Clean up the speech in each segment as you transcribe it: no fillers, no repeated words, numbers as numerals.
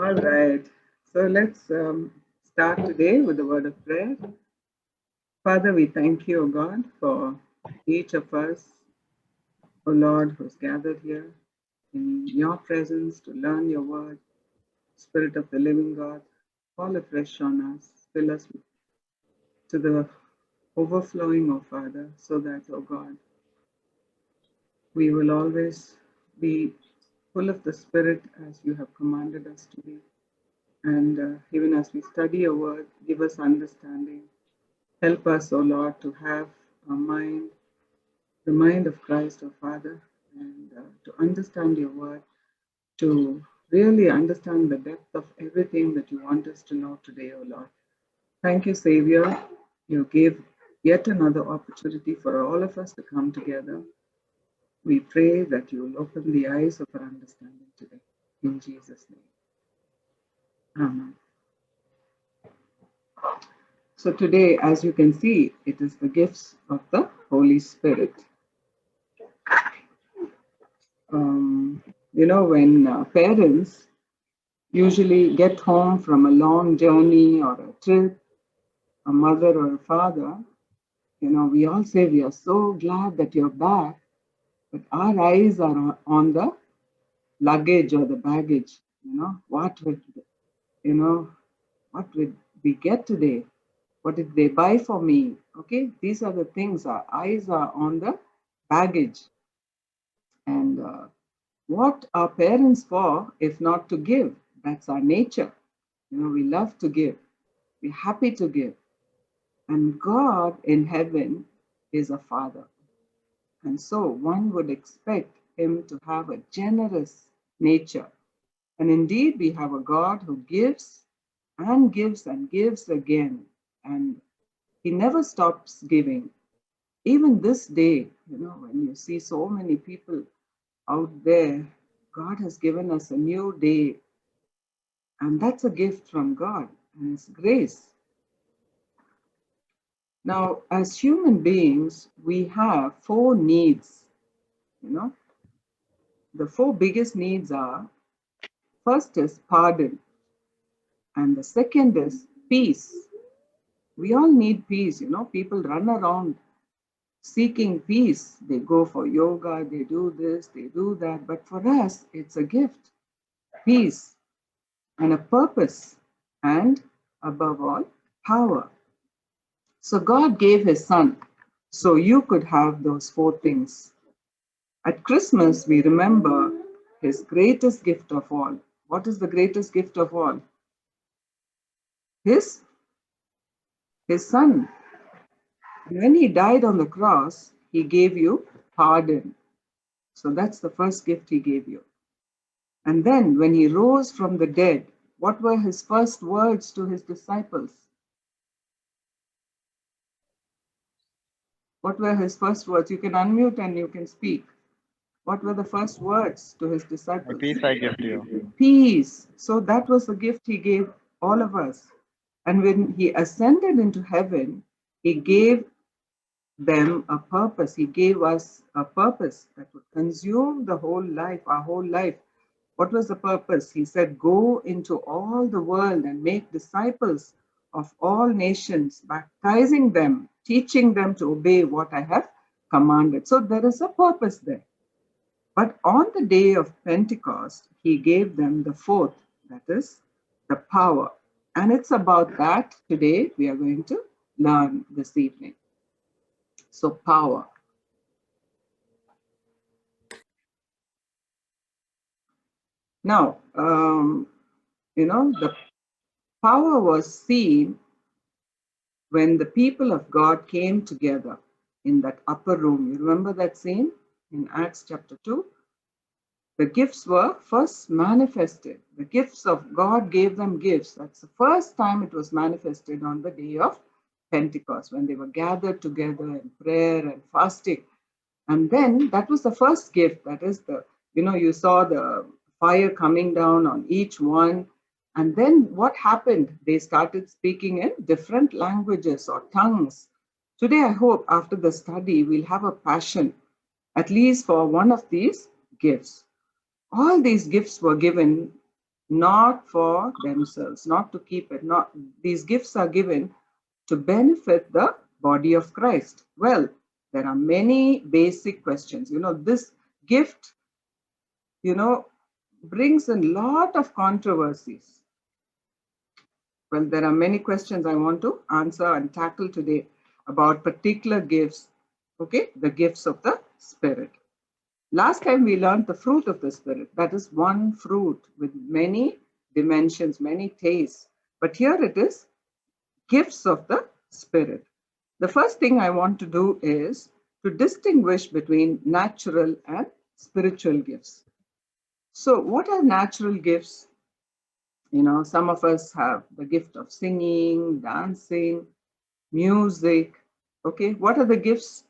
All right. So let's start today with the word of prayer. Father, we thank you, O God, for each of us, O Lord, who's gathered here in your presence to learn your word. Spirit of the living God, fall afresh on us, fill us to the overflowing, O Father, so that, O God, we will always be full of the Spirit as you have commanded us to be. And even as we study your word, give us understanding. Help us, O Lord, to have a mind, the mind of Christ, O Father, and to understand your word, to really understand the depth of everything that you want us to know today, O Lord. Thank you, Savior. You gave yet another opportunity for all of us to come together. We pray that you will open the eyes of our understanding today. In Jesus' name. Amen. So today, as you can see, it is the gifts of the Holy Spirit. When parents usually get home from a long journey or a trip, a mother or a father, we all say we are so glad that you're back, but our eyes are on the luggage or the baggage. You know, what would we get today? What did they buy for me? Okay, these are the things. Our eyes are on the baggage. And what are parents for if not to give? That's our nature. We love to give. We're happy to give. And God in heaven is a father. And so one would expect him to have a generous nature. And indeed, we have a God who gives and gives and gives again. And he never stops giving. Even this day, when you see so many people out there, God has given us a new day. And that's a gift from God, and it's grace. Now, as human beings, we have four needs. The four biggest needs are: first is pardon, and the second is peace. We all need peace. People run around seeking peace. They go for yoga, they do this, they do that. But for us, it's a gift: peace and a purpose, and above all, power. So God gave his son so you could have those four things. At Christmas, we remember his greatest gift of all. What is the greatest gift of all? His son. When he died on the cross, he gave you pardon. So that's the first gift he gave you. And then when he rose from the dead, what were his first words to his disciples? What were his first words? You can unmute and you can speak. What were the first words to his My disciples? peace I give to you. Peace. So that was the gift he gave all of us. And when he ascended into heaven, he gave them a purpose. He gave us a purpose that would consume the whole life, our whole life. What was the purpose? He said, go into all the world and make disciples of all nations, baptizing them, teaching them to obey what I have commanded. So there is a purpose there. But on the day of Pentecost, he gave them the fourth, that is the power. And it's about that today we are going to learn this evening. So, power. Now, the power was seen when the people of God came together in that upper room. You remember that scene in Acts chapter 2? The gifts were first manifested. The gifts of God gave them gifts. That's the first time it was manifested on the day of Pentecost, when they were gathered together in prayer and fasting. And then that was the first gift. That is you saw the fire coming down on each one. And then what happened? They started speaking in different languages or tongues. Today, I hope after the study, we'll have a passion, at least for one of these gifts. All these gifts were given not for themselves, not to keep it. Not these gifts are given to benefit the body of Christ. Well, there are many basic questions. This gift, brings a lot of controversies. Well, there are many questions I want to answer and tackle today about particular gifts, okay, the gifts of the Spirit. Last time we learned the fruit of the Spirit. That is one fruit with many dimensions, many tastes. But here it is gifts of the Spirit. The first thing I want to do is to distinguish between natural and spiritual gifts. So, what are natural gifts? Some of us have the gift of singing, dancing, music. Okay, what are the gifts?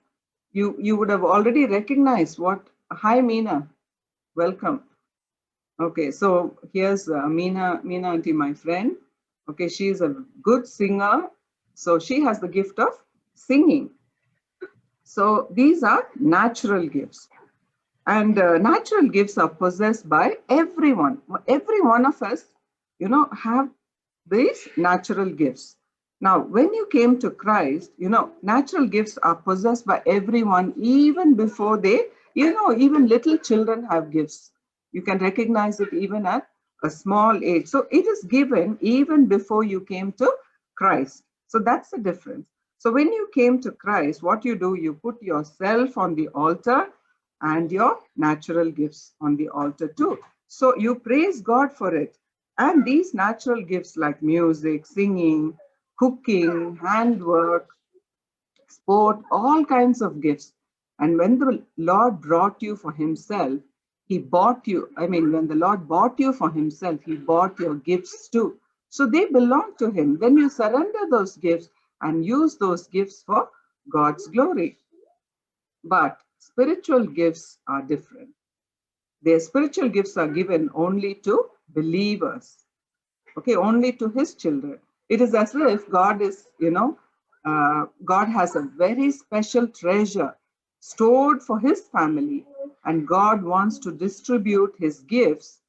You would have already recognized what. Hi, Meena. Welcome. Okay, so here's Meena auntie, my friend. Okay, she is a good singer. So she has the gift of singing. So these are natural gifts. And natural gifts are possessed by everyone. Every one of us, have these natural gifts. Now, when you came to Christ, natural gifts are possessed by everyone even before they, even little children have gifts. You can recognize it even at a small age. So it is given even before you came to Christ. So that's the difference. So when you came to Christ, what you do, you put yourself on the altar and your natural gifts on the altar too. So you praise God for it. And these natural gifts like music, singing, cooking, handwork, sport, all kinds of gifts. And when the Lord brought you for himself, he bought you. I mean, when the Lord bought you for himself, he bought your gifts too. So they belong to him. Then you surrender those gifts and use those gifts for God's glory. But spiritual gifts are different. Their spiritual gifts are given only to believers, okay, only to his children. It is as if God is, God has a very special treasure stored for his family, and God wants to distribute his gifts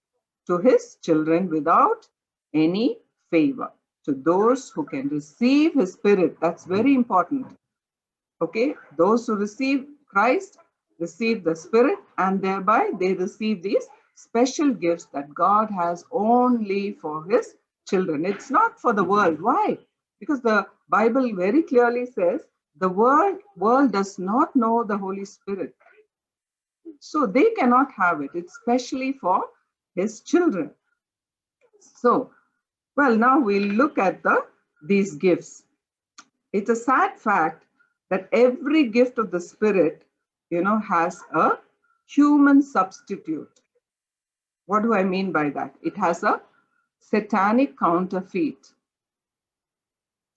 to his children without any favor. To those who can receive his spirit, that's very important. Okay, those who receive Christ receive the Spirit, and thereby they receive these special gifts that God has only for his children. It's not for the world. Why? Because the Bible very clearly says the world does not know the Holy Spirit. So they cannot have it. It's specially for his children. So, well, now we'll look at these gifts. It's a sad fact that every gift of the Spirit, has a human substitute. What do I mean by that? It has a satanic counterfeit.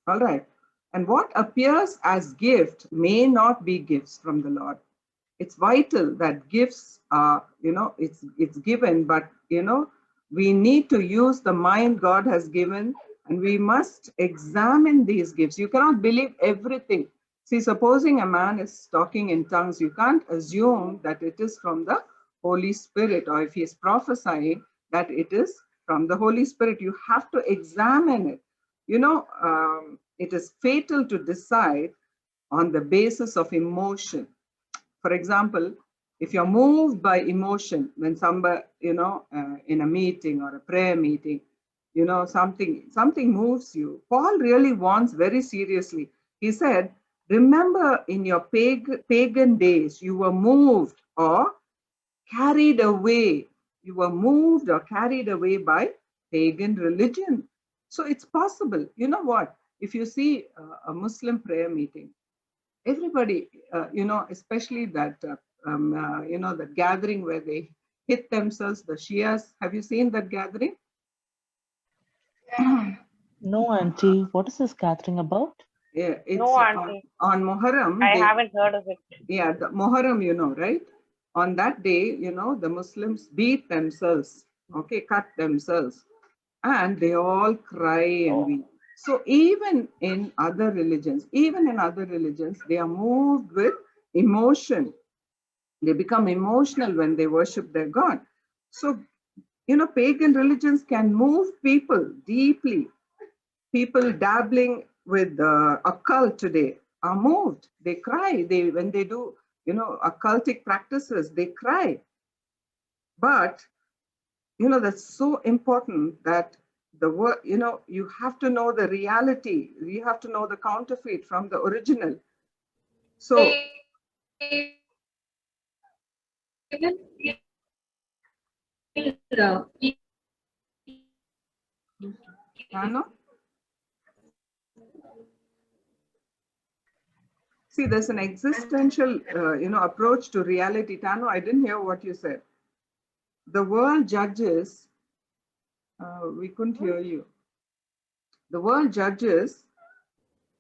All right. And what appears as gift may not be gifts from the Lord. It's vital that gifts are, it's given, but, we need to use the mind God has given, and we must examine these gifts. You cannot believe everything. See, supposing a man is talking in tongues, you can't assume that it is from the Holy Spirit, or if he is prophesying, that it is from the Holy Spirit. You have to examine it. It is fatal to decide on the basis of emotion. For example, if you're moved by emotion when somebody, in a meeting or a prayer meeting, something moves you. Paul really wants very seriously. He said, remember in your pagan days, you were moved or carried away. You were moved or carried away by pagan religion. So it's possible. You know what? If you see a Muslim prayer meeting, everybody, especially that, the gathering where they hit themselves, the Shias. Have you seen that gathering? No, Auntie. What is this gathering about? Yeah, it's No, auntie. on Muharram. I haven't heard of it. Yeah, the Muharram, right? On that day, the Muslims beat themselves, okay, cut themselves, and they all cry and weep. So even in other religions, they are moved with emotion. They become emotional when they worship their God. So pagan religions can move people deeply. People dabbling with occult today are moved. They cry. When they do, occultic practices, they cry. But, that's so important that the word, you have to know the reality. You have to know the counterfeit from the original. So, Anna? See, there's an existential, approach to reality. Tano, I didn't hear what you said. The world judges, we couldn't hear you. The world judges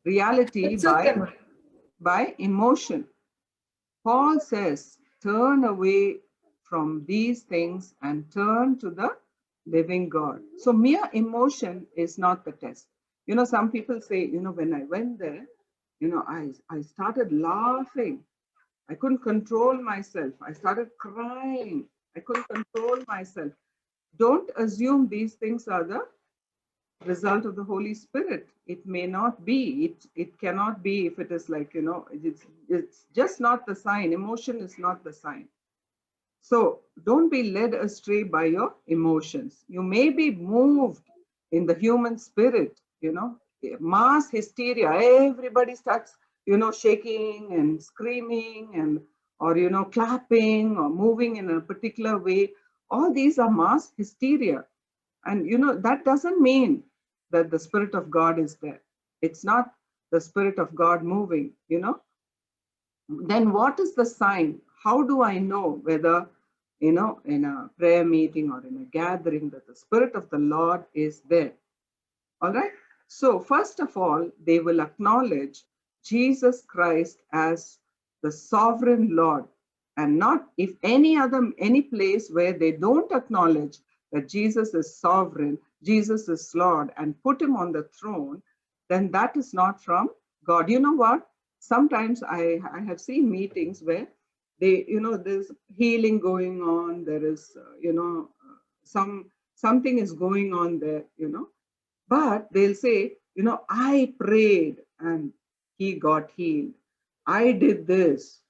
reality by emotion. Paul says, turn away from these things and turn to the living God. So mere emotion is not the test. Some people say, when I went there, I started laughing. I couldn't control myself. I started crying. I couldn't control myself. Don't assume these things are the result of the Holy Spirit. It may not be. It cannot be if it is like, it's just not the sign. Emotion is not the sign. So don't be led astray by your emotions. You may be moved in the human spirit, mass hysteria. Everybody starts, shaking and screaming and, or, clapping or moving in a particular way. All these are mass hysteria. And, that doesn't mean that the Spirit of God is there. It's not the Spirit of God moving, Then what is the sign? How do I know whether, in a prayer meeting or in a gathering, that the Spirit of the Lord is there? All right. So first of all, they will acknowledge Jesus Christ as the sovereign Lord, and not if any place where they don't acknowledge that Jesus is sovereign, Jesus is Lord, and put him on the throne, then that is not from God. You know what? Sometimes I have seen meetings where they, there's healing going on. There is, something is going on there, but they'll say, I prayed and he got healed. I did this,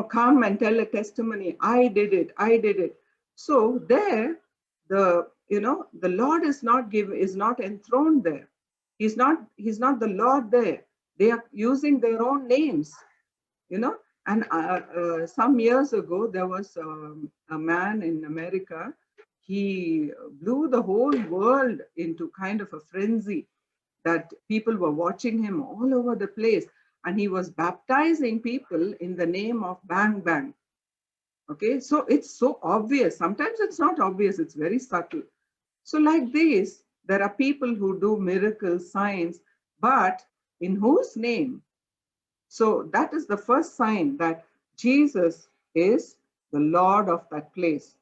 come and tell a testimony. I did it. I did it. So there, the Lord is not enthroned there. He's not the Lord there. They are using their own names, And some years ago, there was a man in America. He blew the whole world into kind of a frenzy that people were watching him all over the place. And he was baptizing people in the name of Bang Bang. Okay, so it's so obvious. Sometimes it's not obvious, it's very subtle. So like this, there are people who do miracles, signs, but in whose name? So that is the first sign that Jesus is the Lord of that place,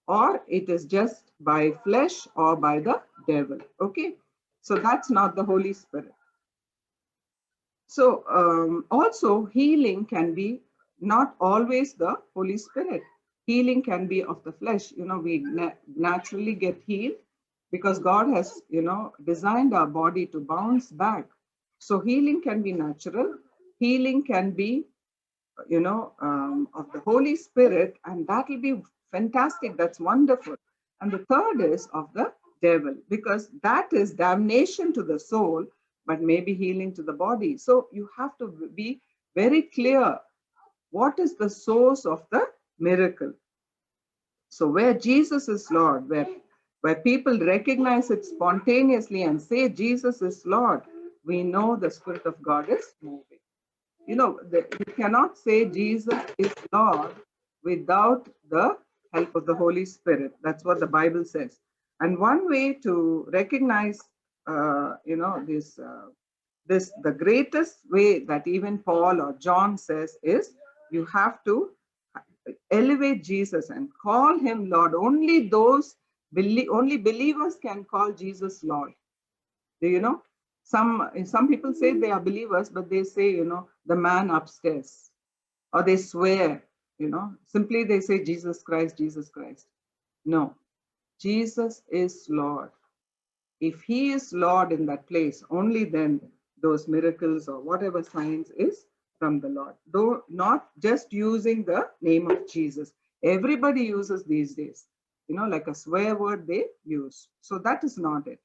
or it is just by flesh or by the devil. Okay, so that's not the Holy Spirit. So also healing can be not always the Holy Spirit. Healing can be of the flesh. We naturally get healed because God has, designed our body to bounce back. So healing can be natural. Healing can be, of the Holy Spirit, and that will be fantastic. That's wonderful. And the third is of the devil, because that is damnation to the soul, but maybe healing to the body. So you have to be very clear what is the source of the miracle. So where Jesus is Lord, where people recognize it spontaneously and say Jesus is Lord, we know the Spirit of God is moving. You cannot say Jesus is Lord without the help of the Holy Spirit. That's what the Bible says. And one way to recognize, the greatest way that even Paul or John says is you have to elevate Jesus and call him Lord. Only only believers can call Jesus Lord. Do you know? Some people say they are believers, but they say, the man upstairs, or they swear, simply they say Jesus Christ, Jesus Christ. No, Jesus is Lord. If he is Lord in that place, only then those miracles or whatever signs is from the Lord. Though not just using the name of Jesus. Everybody uses these days, like a swear word they use. So that is not it.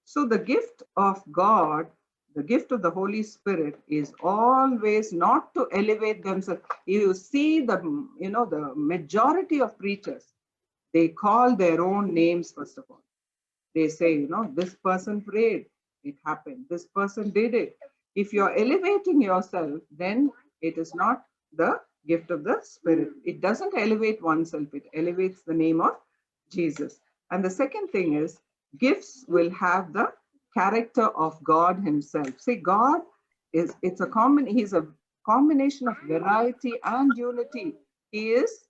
So the gift of God, the gift of the Holy Spirit is always not to elevate themselves. You see the majority of preachers, they call their own names first of all. They say, this person prayed, it happened. This person did it. If you're elevating yourself, then it is not the gift of the Spirit. It doesn't elevate oneself, it elevates the name of Jesus. And the second thing is, gifts will have the character of God Himself. See, God he's a combination of variety and unity. He is,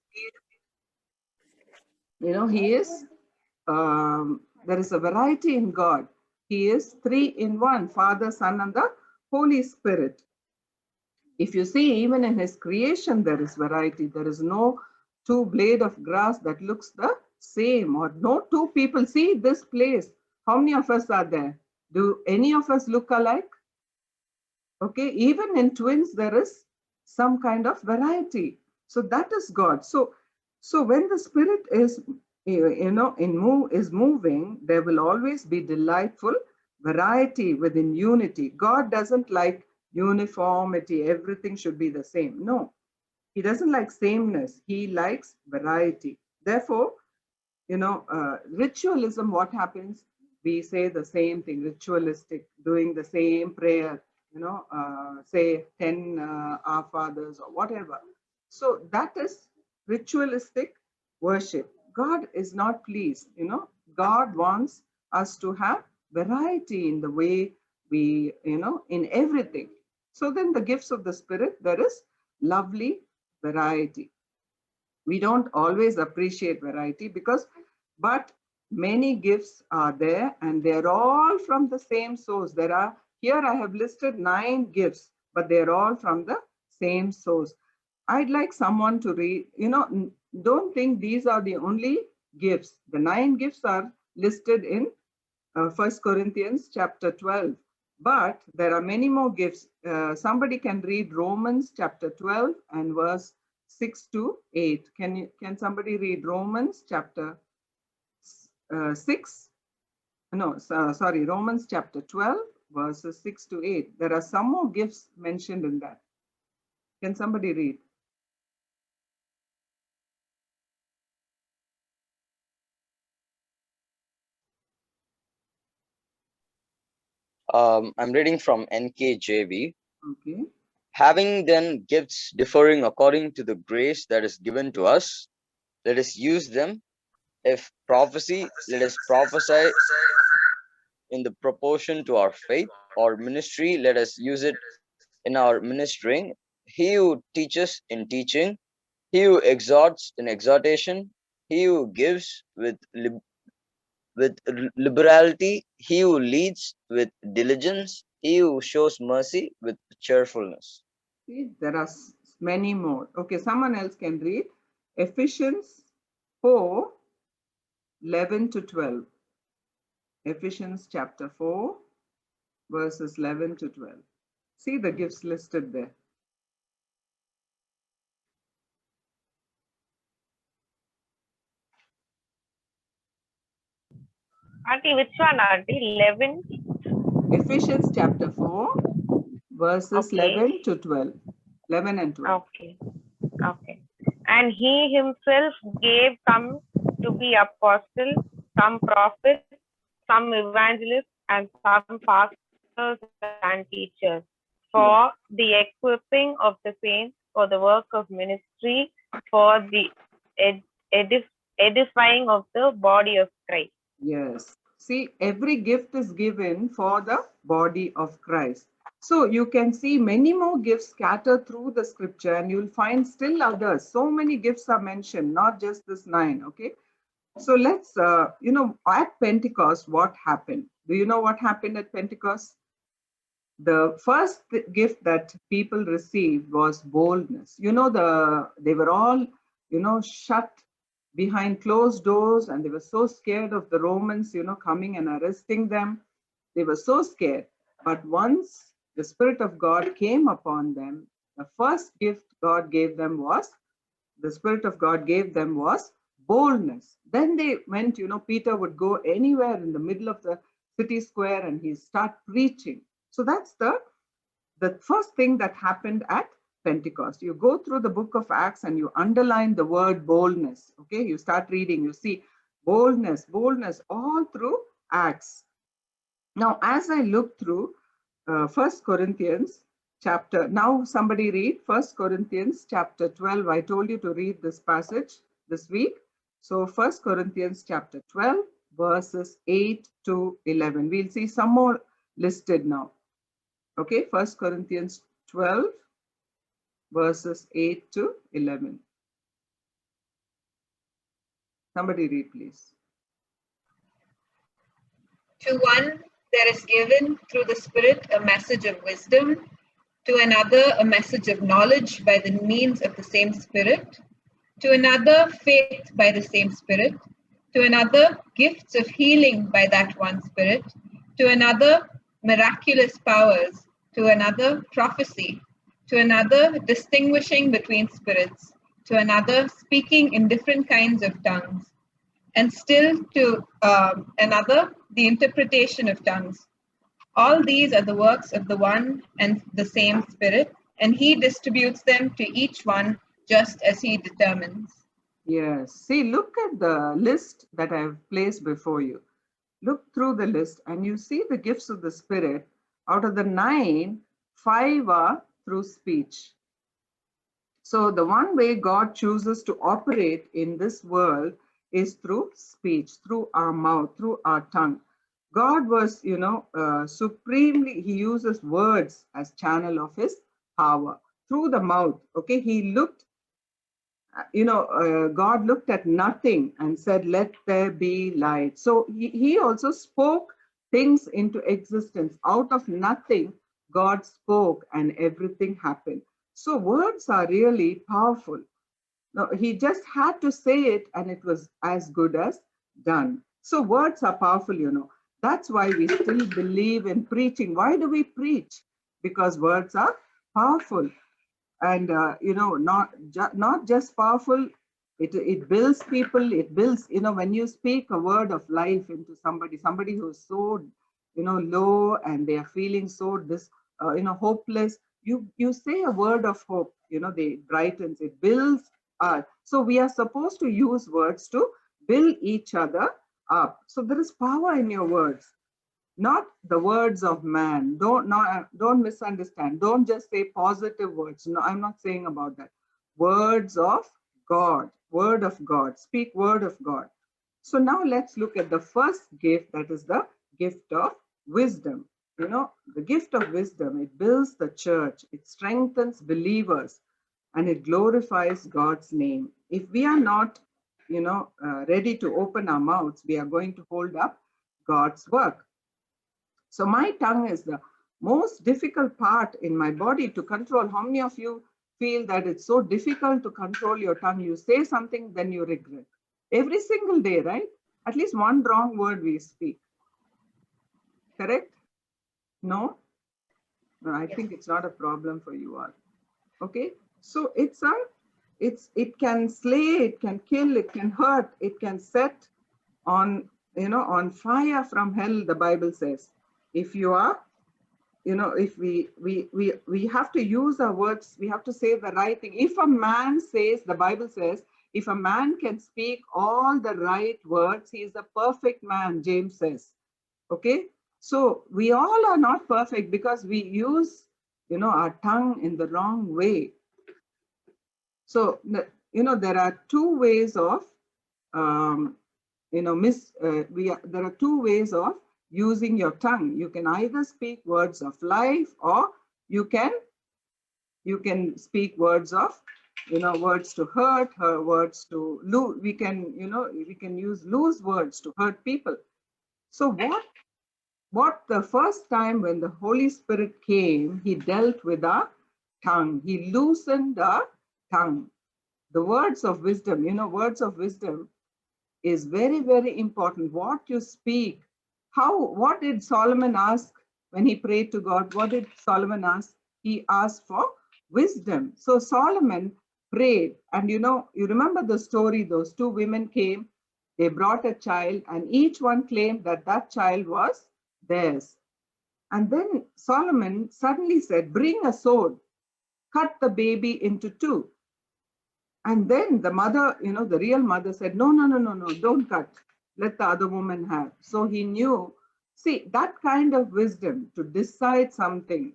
there is a variety in God. He is three in one, Father, Son, and the Holy Spirit. If you see, even in His creation, there is variety. There is no two blade of grass that looks the same, or no two people. See this place. How many of us are there? Do any of us look alike? Okay, even in twins, there is some kind of variety. So that is God. So when the Spirit is is moving, there will always be delightful variety within unity. God doesn't like uniformity, everything should be the same. No, He doesn't like sameness, He likes variety. Therefore, ritualism, what happens? We say the same thing, ritualistic, doing the same prayer, say 10 Our Fathers or whatever. So that is ritualistic worship. God is not pleased, God wants us to have variety in the way we, in everything. So then the gifts of the Spirit, there is lovely variety. We don't always appreciate variety but many gifts are there and they're all from the same source. Here I have listed 9 gifts, but they're all from the same source. I'd like someone to read, don't think these are the only gifts. The 9 gifts are listed in 1 Corinthians chapter 12. But there are many more gifts. Somebody can read Romans chapter 12 and verse 6 to 8. Can somebody read Romans chapter 6? No, sorry, Romans chapter 12, verses 6 to 8. There are some more gifts mentioned in that. Can somebody read? I'm reading from NKJV. Okay. Having then gifts differing according to the grace that is given to us, let us use them. If prophecy, let us prophesy in the proportion to our faith, or ministry, let us use it in our ministering. He who teaches in teaching, he who exhorts in exhortation, he who gives with liberality, he who leads with diligence, he who shows mercy with cheerfulness. See, there are many more. Okay, someone else can read Ephesians 4, 11 to 12. Ephesians chapter 4, verses 11 to 12. See the gifts listed there. Auntie, which one, Auntie? 11? Ephesians chapter 4, verses 11 to 12. 11 and 12. Okay. And He Himself gave some to be apostles, some prophets, some evangelists, and some pastors and teachers, for the equipping of the saints, for the work of ministry, for the edifying of the body of Christ. Yes. See, every gift is given for the body of Christ. So you can see many more gifts scattered through the scripture, and you'll find still others. So many gifts are mentioned, not just this 9. Okay. So let's, at Pentecost, what happened? Do you know what happened at Pentecost? The first gift that people received was boldness. They were all, shut behind closed doors, and they were so scared of the Romans, coming and arresting them. They were so scared. But once the Spirit of God came upon them, the first gift the Spirit of God gave them was boldness. Then they went, Peter would go anywhere in the middle of the city square and he'd start preaching. So that's the first thing that happened at Pentecost. You go through the book of Acts and you underline the word boldness. Okay, you start reading, you see boldness all through Acts. Now, as I look through 1 Corinthians chapter, now somebody read 1 Corinthians chapter 12. I told you to read this passage this week. So 1 Corinthians chapter 12, verses 8 to 11. We'll see some more listed now. Okay, 1 Corinthians 12, verses 8 to 11. Somebody read, please. To one there is given through the Spirit a message of wisdom, to another a message of knowledge by the means of the same Spirit, to another faith by the same Spirit, to another gifts of healing by that one Spirit, to another miraculous powers, to another prophecy, to another distinguishing between spirits, to another speaking in different kinds of tongues, and still to another the interpretation of tongues. All these are the works of the one and the same Spirit, and he distributes them to each one just as he determines. Yes. See, look at the list that I have placed before you. Look through the list and you see the gifts of the Spirit. Out of the 9, 5 are through speech. So the one way God chooses to operate in this world is through speech, through our mouth, through our tongue. God was, supremely, he uses words as channel of his power through the mouth. Okay, he looked, God looked at nothing and said, let there be light. So he also spoke things into existence. Out of nothing, God spoke and everything happened. So words are really powerful. No, he just had to say it and it was as good as done. So words are powerful, That's why we still believe in preaching. Why do we preach? Because words are powerful. And, not just powerful, it builds people, it builds, when you speak a word of life into somebody who's so, low and they are feeling so, hopeless, you say a word of hope, they brightens, it builds. So we are supposed to use words to build each other up. So there is power in your words. Not the words of man. Don't misunderstand. Don't just say positive words. No, I'm not saying about that. Words of God. Word of God. Speak word of God. So now let's look at the first gift, that is the gift of wisdom. The gift of wisdom, it builds the church, it strengthens believers, and it glorifies God's name. If we are not, ready to open our mouths, we are going to hold up God's work. So my tongue is the most difficult part in my body to control. How many of you feel that it's so difficult to control your tongue? You say something, then you regret. Every single day, right? At least one wrong word we speak. Correct? No? No, I think it's not a problem for you all. Okay? So it can slay, it can kill, it can hurt, it can set on, on fire from hell, the Bible says. If you are, if we have to use our words, we have to say the right thing. If a man says, the Bible says, if a man can speak all the right words, he is a perfect man, James says. Okay? So we all are not perfect because we use, our tongue in the wrong way. So, there are two ways of, there are two ways of using your tongue. You can either speak words of life, or you can speak words of, words to hurt, words to lose. We can use loose words to hurt people. So what the first time when the Holy Spirit came, he dealt with our tongue. He loosened our tongue. the words of wisdom, words of wisdom is very, very important. What you speak, what did Solomon ask when he prayed to God? What did Solomon ask? He asked for wisdom. So Solomon prayed, and you remember the story, those two women came, they brought a child, and each one claimed that that child was theirs. And then Solomon suddenly said, bring a sword, cut the baby into two. And then the mother, the real mother said, no, don't cut. Let the other woman have. So he knew, see, that kind of wisdom to decide something,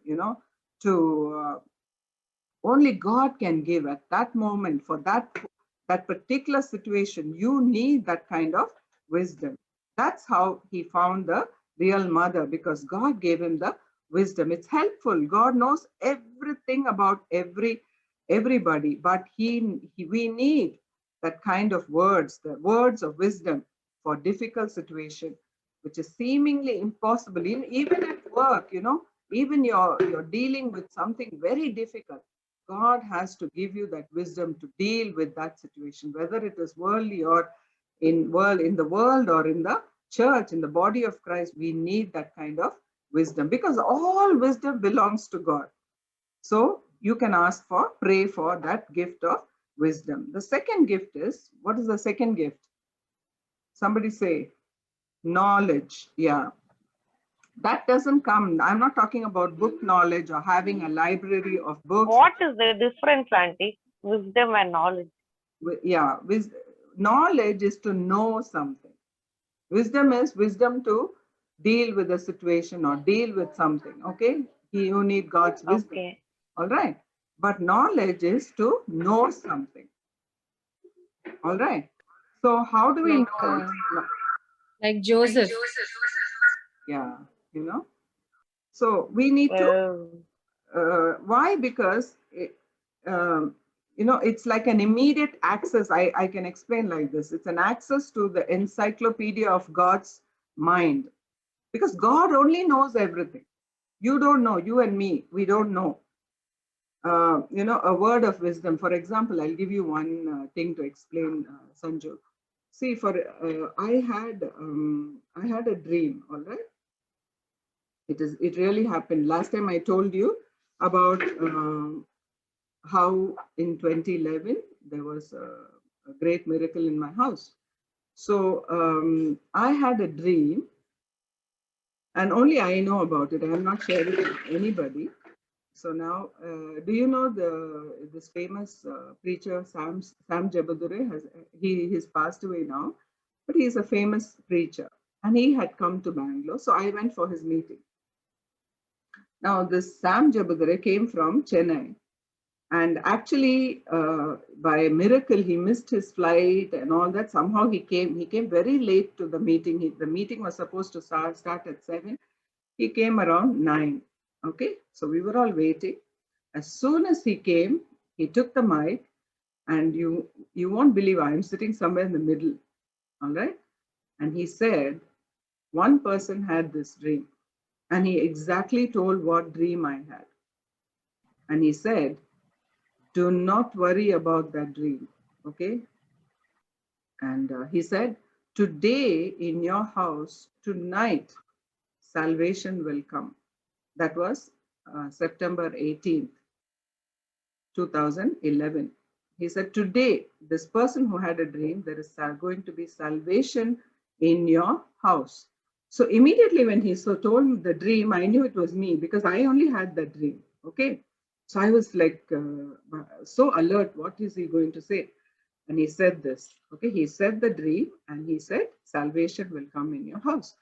to only God can give at that moment for that particular situation. You need that kind of wisdom. That's how he found the real mother, because God gave him the wisdom. It's helpful. God knows everything about everybody, but we need that kind of words, the words of wisdom for difficult situation, which is seemingly impossible. Even at work, even you're dealing with something very difficult. God has to give you that wisdom to deal with that situation, whether it is worldly or in the world or in the church, in the body of Christ. We need that kind of wisdom, because all wisdom belongs to God. So you can pray for that gift of wisdom. The second gift is, what is the second gift? Somebody say, knowledge. Yeah. That doesn't come, I'm not talking about book knowledge or having a library of books. What is the difference, Auntie? Wisdom and knowledge. Yeah, knowledge is to know something. Wisdom is wisdom to deal with a situation or deal with something. Okay, you need God's wisdom. Okay. All right, but knowledge is to know something. All right. So how do we know? Like Joseph. Yeah, So we need to. Why? Because it's like an immediate access. I can explain like this. It's an access to the encyclopedia of God's mind, because God only knows everything. You don't know. You and me, we don't know. A word of wisdom. For example, I'll give you one thing to explain, Sanju. See, I had a dream. All right. It really happened. Last time I told you about how in 2011 there was a great miracle in my house. So I had a dream, and only I know about it. I'm not sharing it with anybody. So now, do you know this famous preacher Sam Jabadure? He's passed away now, but he's a famous preacher, and he had come to Bangalore. So I went for his meeting. Now, this Sam Jabudare came from Chennai, and actually, by a miracle, he missed his flight and all that. Somehow he came very late to the meeting. The meeting was supposed to start at 7. He came around 9. Okay, so we were all waiting. As soon as he came, he took the mic, and you won't believe I'm sitting somewhere in the middle. All right, and he said, one person had this dream. And he exactly told what dream I had. And he said, do not worry about that dream, okay? And he said, today in your house, tonight, salvation will come. That was September 18th, 2011. He said, today, this person who had a dream, there is going to be salvation in your house. So immediately when he told me the dream, I knew it was me, because I only had that dream. Okay. So I was like so alert. What is he going to say? And he said this. Okay. He said the dream, and he said, salvation will come in your house.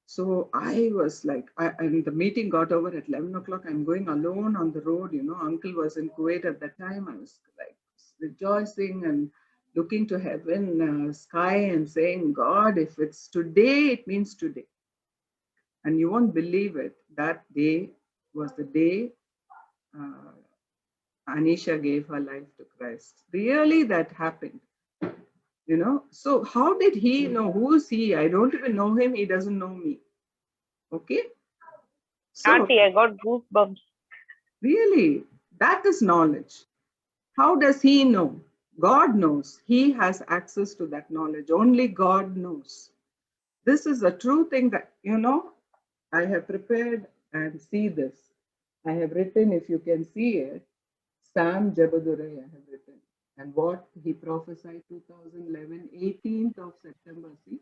So I was like, and the meeting got over at 11 o'clock. I'm going alone on the road. Uncle was in Kuwait at that time. I was like rejoicing and looking to heaven, sky, and saying, God, if it's today, it means today. And you won't believe it. That day was the day Anisha gave her life to Christ. Really, that happened. So how did he know? Who is he? I don't even know him. He doesn't know me. Okay. So, Auntie, I got goosebumps. Really, that is knowledge. How does he know? God knows. He has access to that knowledge. Only God knows. This is a true thing that, I have prepared and see this. I have written, if you can see it, Sam Jebadurai I have written. And what he prophesied 2011, 18th of September, see?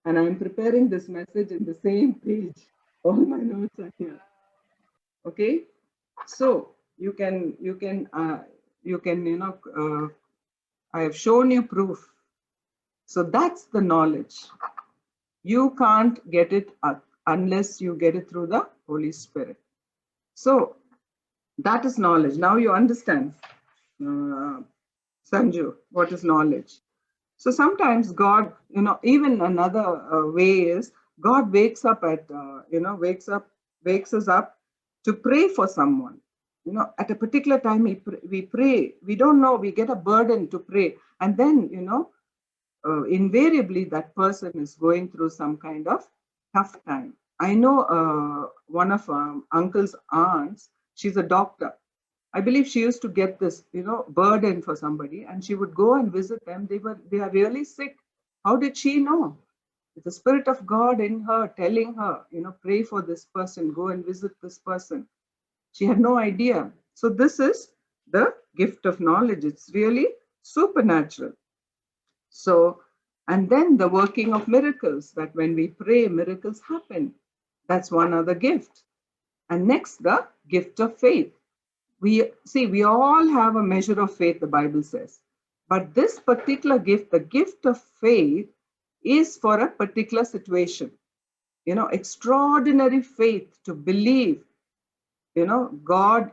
And I'm preparing this message in the same page. All my notes are here. Okay? So you can, I have shown you proof. So that's the knowledge. You can't get it unless you get it through the Holy Spirit. So that is knowledge. Now you understand, Sanju, what is knowledge. So sometimes God, even another way is God wakes up at, wakes us up to pray for someone. At a particular time we pray. We don't know, we get a burden to pray. And then, invariably that person is going through some kind of tough time. I know one of uncle's aunts, she's a doctor. I believe she used to get this, burden for somebody, and she would go and visit them. They are really sick. How did she know? It's the Spirit of God in her telling her, pray for this person, go and visit this person. She had no idea. So this is the gift of knowledge. It's really supernatural. So, and then the working of miracles, that when we pray, miracles happen. That's one other gift. And next, the gift of faith. We all have a measure of faith, the Bible says. But this particular gift, the gift of faith, is for a particular situation. Extraordinary faith to believe, God,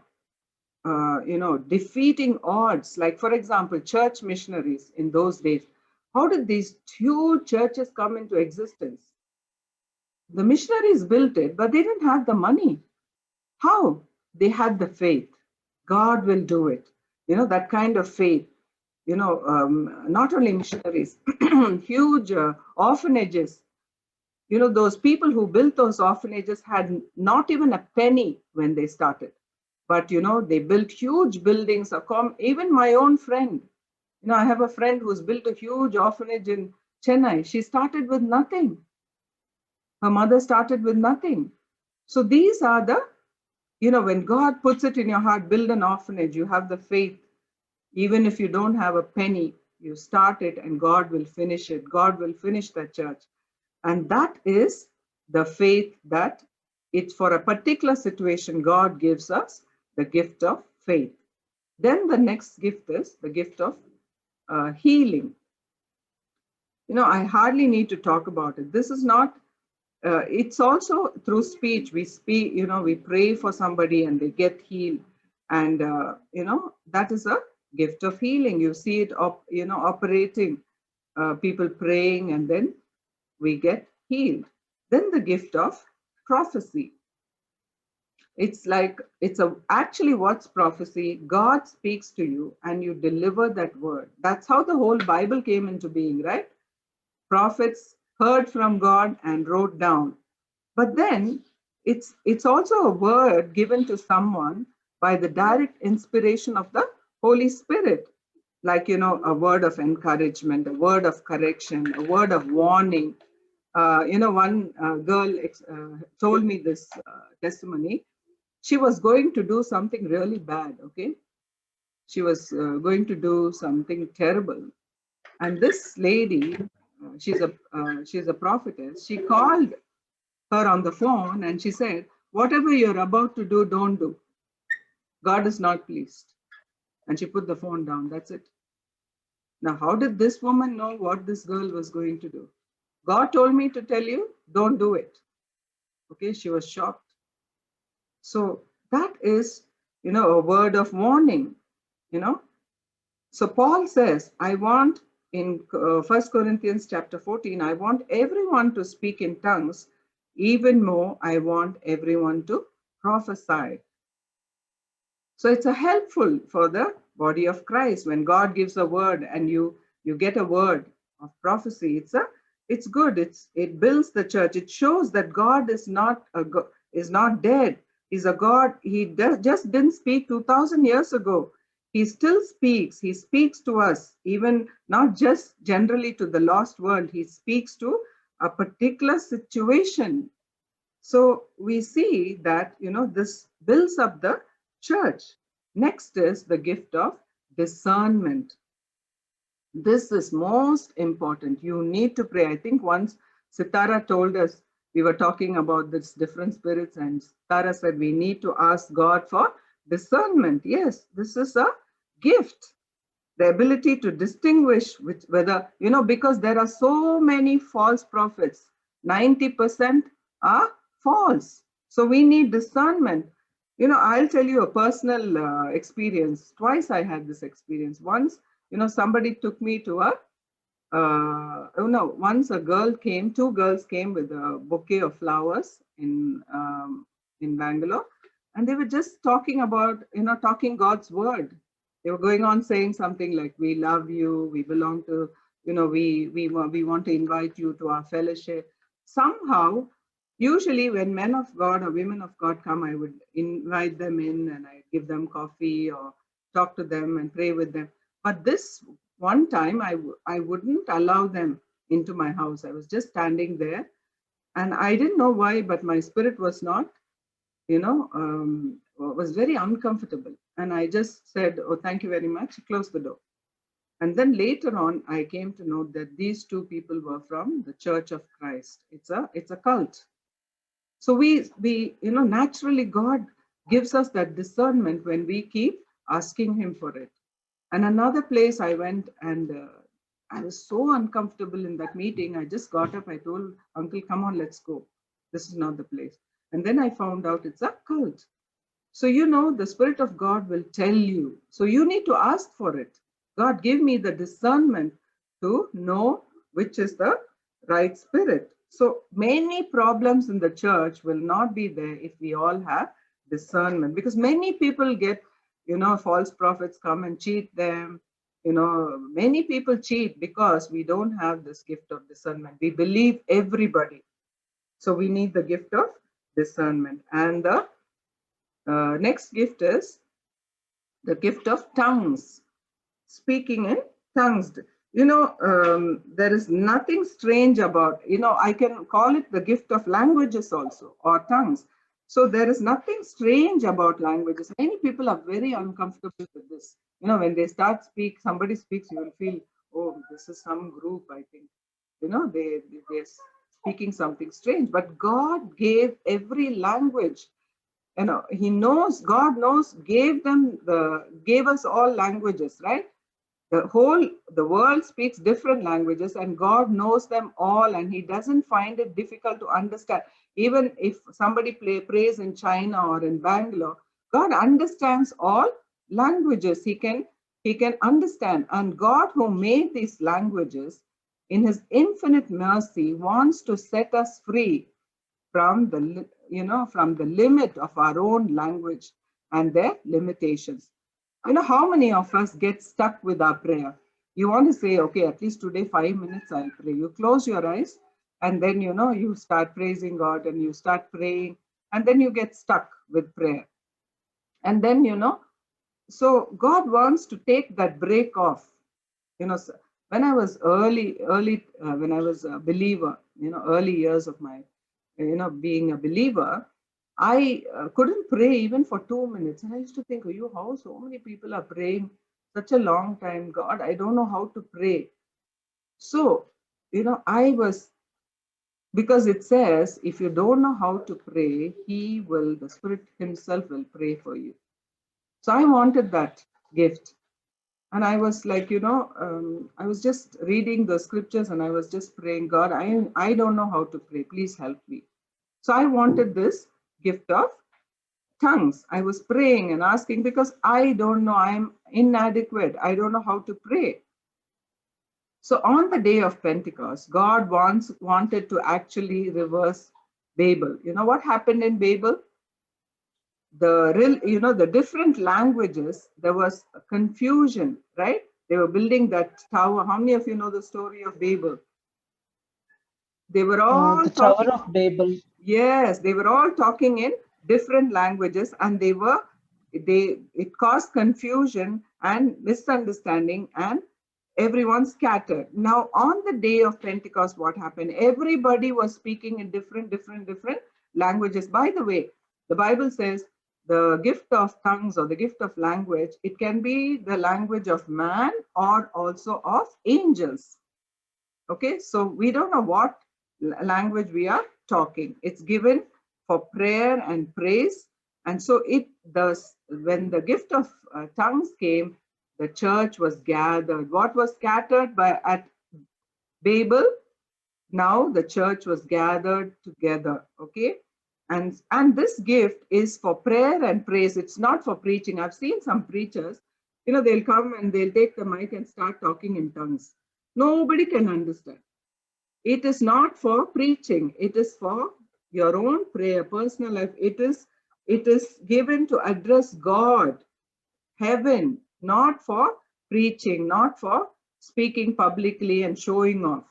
defeating odds. Like, for example, church missionaries in those days. How did these huge churches come into existence? The missionaries built it, but they didn't have the money. How? They had the faith. God will do it. That kind of faith. Not only missionaries, huge orphanages. Those people who built those orphanages had not even a penny when they started. But, they built huge buildings. Even my own friend, I have a friend who's built a huge orphanage in Chennai. She started with nothing. Her mother started with nothing. So these are the, when God puts it in your heart, build an orphanage, you have the faith. Even if you don't have a penny, you start it and God will finish it. God will finish that church. And that is the faith that it's for a particular situation, God gives us the gift of faith. Then the next gift is the gift of healing. I hardly need to talk about it. This is not, it's also through speech. We speak, we pray for somebody and they get healed. And, that is a gift of healing. You see it, operating, people praying, and then we get healed. Then the gift of prophecy. It's like, actually what's prophecy? God speaks to you and you deliver that word. That's how the whole Bible came into being, right? Prophets heard from God and wrote down. But then it's also a word given to someone by the direct inspiration of the Holy Spirit. Like, a word of encouragement, a word of correction, a word of warning. One girl told me this testimony. She was going to do something really bad, okay? She was going to do something terrible. And this lady, she's a prophetess, she called her on the phone and she said, whatever you're about to do, don't do. God is not pleased. And she put the phone down, that's it. Now, how did this woman know what this girl was going to do? God told me to tell you, don't do it. Okay, she was shocked. So that is, a word of warning, So Paul says, I want in 1 Corinthians chapter 14, I want everyone to speak in tongues. Even more, I want everyone to prophesy. So it's a helpful for the body of Christ. When God gives a word and you get a word of prophecy, it's good. It builds the church. It shows that God is not dead. He's a God. He just didn't speak 2,000 years ago. He still speaks. He speaks to us, even not just generally to the lost world. He speaks to a particular situation. So we see that, this builds up the church. Next is the gift of discernment. This is most important. You need to pray. I think once Sitara told us, we were talking about this different spirits, and Sitara said we need to ask God for discernment. Yes, this is a gift. The ability to distinguish whether, because there are so many false prophets, 90% are false. So we need discernment. I'll tell you a personal experience. Twice I had this experience. Once, somebody took me to once two girls came with a bouquet of flowers in Bangalore, and they were just talking about, talking God's word. They were going on saying something like, we love you, we belong to, we want to invite you to our fellowship. Somehow, usually when men of God or women of God come, I would invite them in and I give them coffee or talk to them and pray with them. But this one time, I wouldn't allow them into my house. I was just standing there, and I didn't know why, but my spirit was not, was very uncomfortable. And I just said, oh, thank you very much, close the door. And then later on, I came to know that these two people were from the Church of Christ. It's a cult. So we naturally God gives us that discernment when we keep asking him for it. And another place I went, and I was so uncomfortable in that meeting. I just got up. I told Uncle, come on, let's go. This is not the place. And then I found out it's a cult. So, the Spirit of God will tell you. So you need to ask for it. God, give me the discernment to know which is the right spirit. So many problems in the church will not be there if we all have discernment, because many people get, false prophets come and cheat them. Many people cheat because we don't have this gift of discernment. We believe everybody. So we need the gift of discernment. And the next gift is the gift of tongues, speaking in tongues. There is nothing strange about, I can call it the gift of languages also, or tongues. So there is nothing strange about languages. Many people are very uncomfortable with this. When they somebody speaks, you will feel, oh, this is some group, I think. They're speaking something strange. But God gave every language. He knows, God knows, gave us all languages, right? The world speaks different languages, and God knows them all, and he doesn't find it difficult to understand. Even if somebody prays in China or in Bangalore, God understands all languages. He can understand. And God, who made these languages, in his infinite mercy, wants to set us free from the limit of our own language and their limitations. How many of us get stuck with our prayer? You want to say, okay, at least today, 5 minutes I'll pray. You close your eyes, and then, you start praising God, and you start praying, and then you get stuck with prayer. And then, so God wants to take that break off. When I was when I was a believer, early years of my, being a believer, I couldn't pray even for 2 minutes. And I used to think, how so many people are praying such a long time? God, I don't know how to pray. So, because it says, if you don't know how to pray, the Spirit himself will pray for you. So I wanted that gift. And I was like, I was just reading the scriptures, and I was just praying, God, I don't know how to pray. Please help me. So I wanted this gift of tongues. I was praying and asking, because I don't know, I'm inadequate. I don't know how to pray. So on the day of Pentecost, God wanted to actually reverse Babel. What happened in Babel? The different languages, there was a confusion, right? They were building that tower. How many of you know the story of Babel? They were all the Tower of Babel. Yes, they were all talking in different languages, and it caused confusion, and misunderstanding, and everyone scattered. Now, on the day of Pentecost, what happened? Everybody was speaking in different languages. By the way, the Bible says the gift of tongues or the gift of language, it can be the language of man or also of angels. Okay, so we don't know what language we are talking. It's given for prayer and praise. And so it does, when the gift of tongues came, the church was gathered. What was scattered at Babel, now the church was gathered together. Okay, and this gift is for prayer and praise. It's not for preaching. I've seen some preachers, they'll come and they'll take the mic and start talking in tongues. Nobody can understand. It is not for preaching. It is for your own prayer, personal life. It is given to address God, heaven, not for preaching, not for speaking publicly and showing off.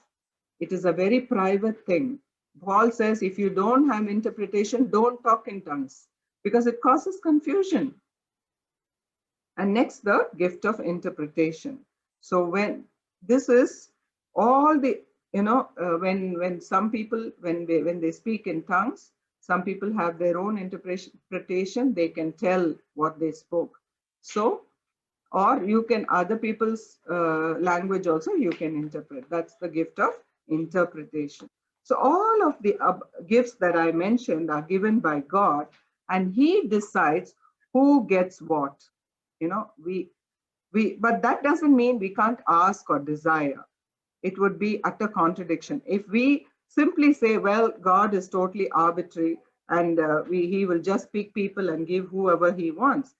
It is a very private thing. Paul says, if you don't have interpretation, don't talk in tongues, because it causes confusion. And next, the gift of interpretation. So when this is all the, when some people, when they speak in tongues, some people have their own interpretation. They can tell what they spoke. So, or you can, other people's language also you can interpret. That's the gift of interpretation. So all of the gifts that I mentioned are given by God, and He decides who gets what. But that doesn't mean we can't ask or desire. It would be utter contradiction if we simply say, well, God is totally arbitrary and He will just pick people and give whoever He wants.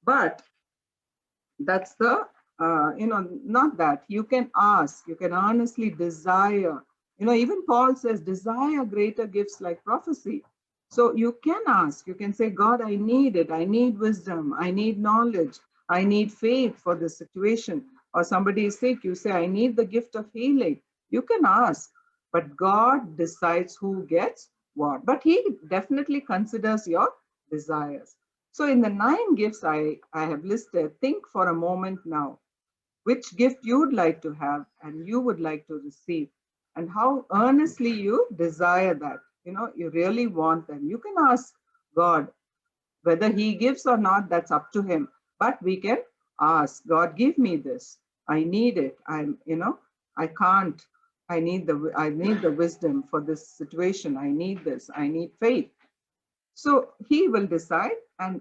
But that's the, not that. You can ask, you can honestly desire. Even Paul says, desire greater gifts like prophecy. So you can ask, you can say, God, I need it. I need wisdom. I need knowledge. I need faith for this situation. Or somebody is sick, you say, I need the gift of healing. You can ask, but God decides who gets what. But He definitely considers your desires. So in the 9 gifts I have listed, think for a moment now, which gift you would like to have and you would like to receive, and how earnestly you desire that. You really want them. You can ask God whether He gives or not, that's up to Him. But we can ask God, give me this. I need it. I can't. I need the wisdom for this situation. I need this. I need faith. So He will decide, and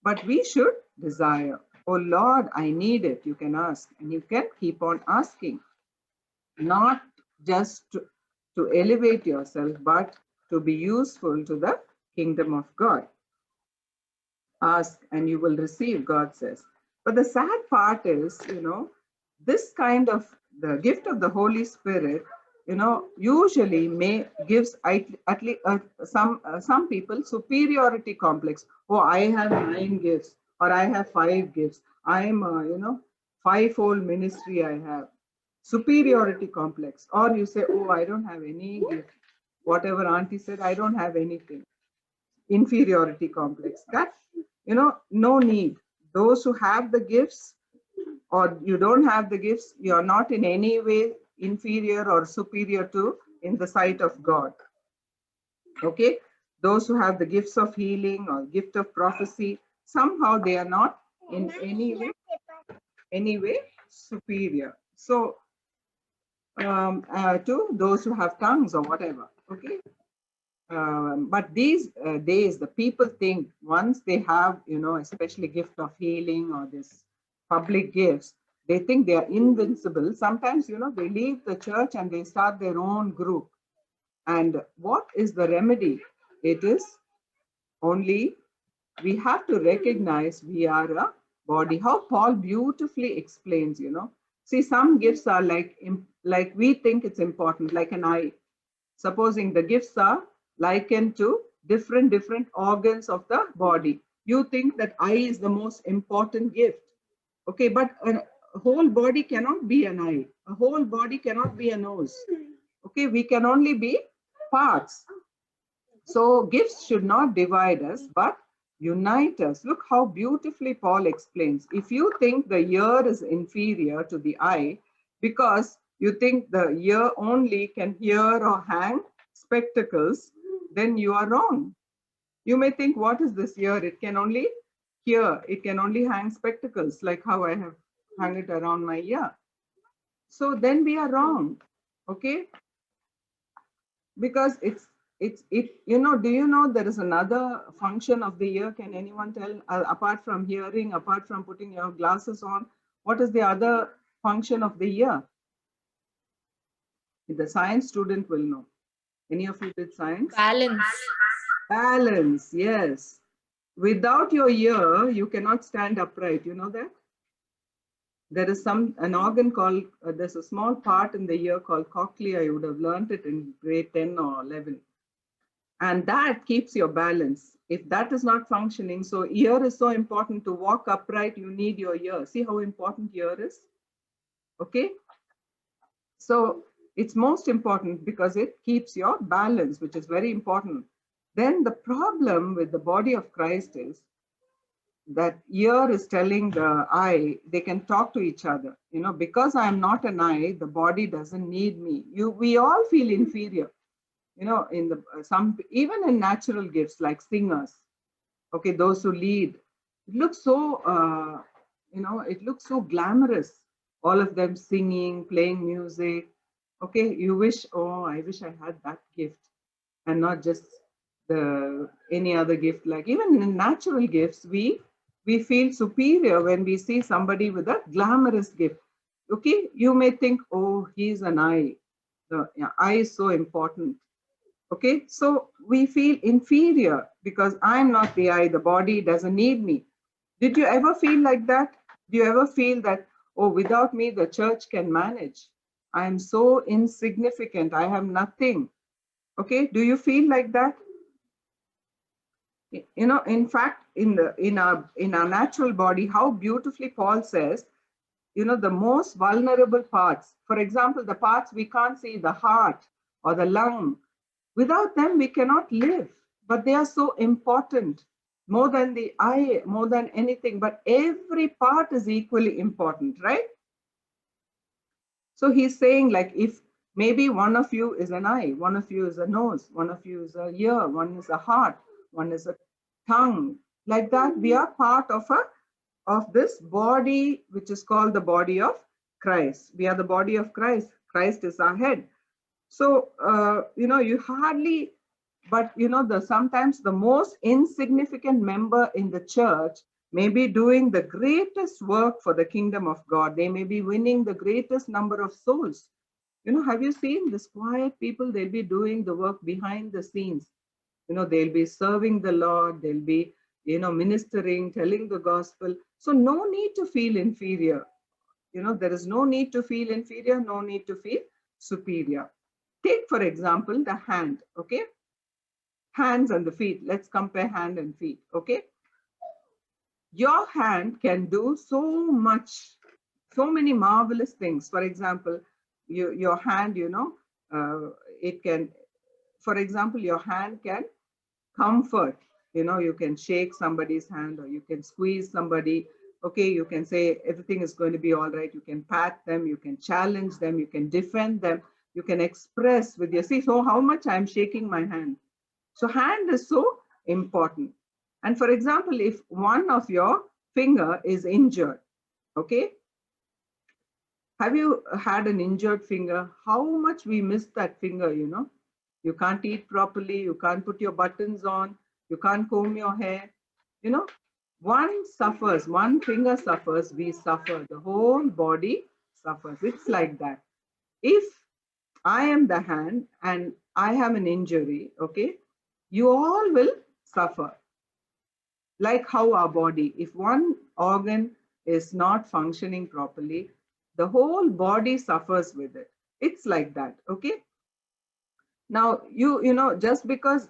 but we should desire. Oh Lord, I need it. You can ask, and you can keep on asking, not just to elevate yourself, but to be useful to the kingdom of God. Ask and you will receive, God says. But the sad part is, this kind of the gift of the Holy Spirit, usually gives at least some people superiority complex. Oh, I have 9 gifts, or I have 5 gifts. I'm fivefold ministry I have. Superiority complex. Or you say, oh, I don't have any gift. Whatever auntie said, I don't have anything. Inferiority complex. That, no need. Those who have the gifts, or you don't have the gifts, you are not in any way inferior or superior to in the sight of God. Okay, those who have the gifts of healing or gift of prophecy, somehow they are not in any way superior. So to those who have tongues or whatever. Okay, but these days the people think once they have, especially gift of healing or this public gifts, they think they are invincible. Sometimes, they leave the church and they start their own group. And what is the remedy? It is only, we have to recognize we are a body. How Paul beautifully explains, See, some gifts are like we think it's important, like an eye. Supposing the gifts are likened to different organs of the body. You think that eye is the most important gift. Okay, but a whole body cannot be an eye. A whole body cannot be a nose. Okay, we can only be parts. So gifts should not divide us, but unite us. Look how beautifully Paul explains. If you think the ear is inferior to the eye because you think the ear only can hear or hang spectacles, then you are wrong. You may think, what is this ear? It can only hear, it can only hang spectacles, like how I have hung it around my ear. So then we are wrong, okay? Because you know, do you know there is another function of the ear? Can anyone tell, apart from hearing, apart from putting your glasses on, what is the other function of the ear? The science student will know. Any of you did science? Balance. Balance, yes. Without your ear, you cannot stand upright. You know that? There is an organ called, there's a small part in the ear called cochlea. You would have learned it in grade 10 or 11. And that keeps your balance. If that is not functioning, so ear is so important. To walk upright, you need your ear. See how important ear is? Okay? So it's most important because it keeps your balance, which is very important. Then the problem with the body of Christ is that ear is telling the eye they can talk to each other. You know, because I'm not an eye, the body doesn't need me. We all feel inferior. You know, in the even in natural gifts like singers, okay, those who lead, it looks so you know, it looks so glamorous, all of them singing, playing music. Okay, you wish, oh, I wish I had that gift, and not just any other gift. Like even in natural gifts, we feel superior when we see somebody with a glamorous gift. Okay, you may think, oh, he's an eye, the eye is so important. Okay, so we feel inferior because I'm not the eye, the body doesn't need me. Did you ever feel like that? Do you ever feel that, oh, without me, the church can manage? I'm so insignificant, I have nothing. Okay, do you feel like that? You know, in fact, in our natural body, how beautifully Paul says, you know, the most vulnerable parts, for example, the parts we can't see, the heart or the lung, without them, we cannot live, but they are so important, more than the eye, more than anything, but every part is equally important, right? So he's saying, like, if maybe one of you is an eye, one of you is a nose, one of you is a ear, one is a heart, one is a tongue, like that, we are part of this body, which is called the body of Christ. We are the body of Christ. Christ is our head. So, you know, you hardly, but you know, sometimes the most insignificant member in the church may be doing the greatest work for the kingdom of God. They may be winning the greatest number of souls. You know, have you seen this quiet people? They'll be doing the work behind the scenes. You know, they'll be serving the Lord. They'll be, you know, ministering, telling the gospel. So no need to feel inferior. You know, there is no need to feel inferior, no need to feel superior. Take, for example, the hand, okay? Hands and the feet. Let's compare hand and feet, okay? Your hand can do so much, so many marvelous things. For example, your hand, you know, it can, for example, your hand can comfort. You know, you can shake somebody's hand or you can squeeze somebody. Okay, you can say everything is going to be all right. You can pat them, you can challenge them, you can defend them, you can express with your, see, so how much I'm shaking my hand. So hand is so important. And for example, if one of your finger is injured, okay, have you had an injured finger? How much we miss that finger, you know? You can't eat properly, you can't put your buttons on, you can't comb your hair, you know? One suffers, one finger suffers, we suffer, the whole body suffers. It's like that. If I am the hand and I have an injury, okay, you all will suffer. Like how our body, if one organ is not functioning properly, the whole body suffers with it. It's like that, okay? Now, you know, just because,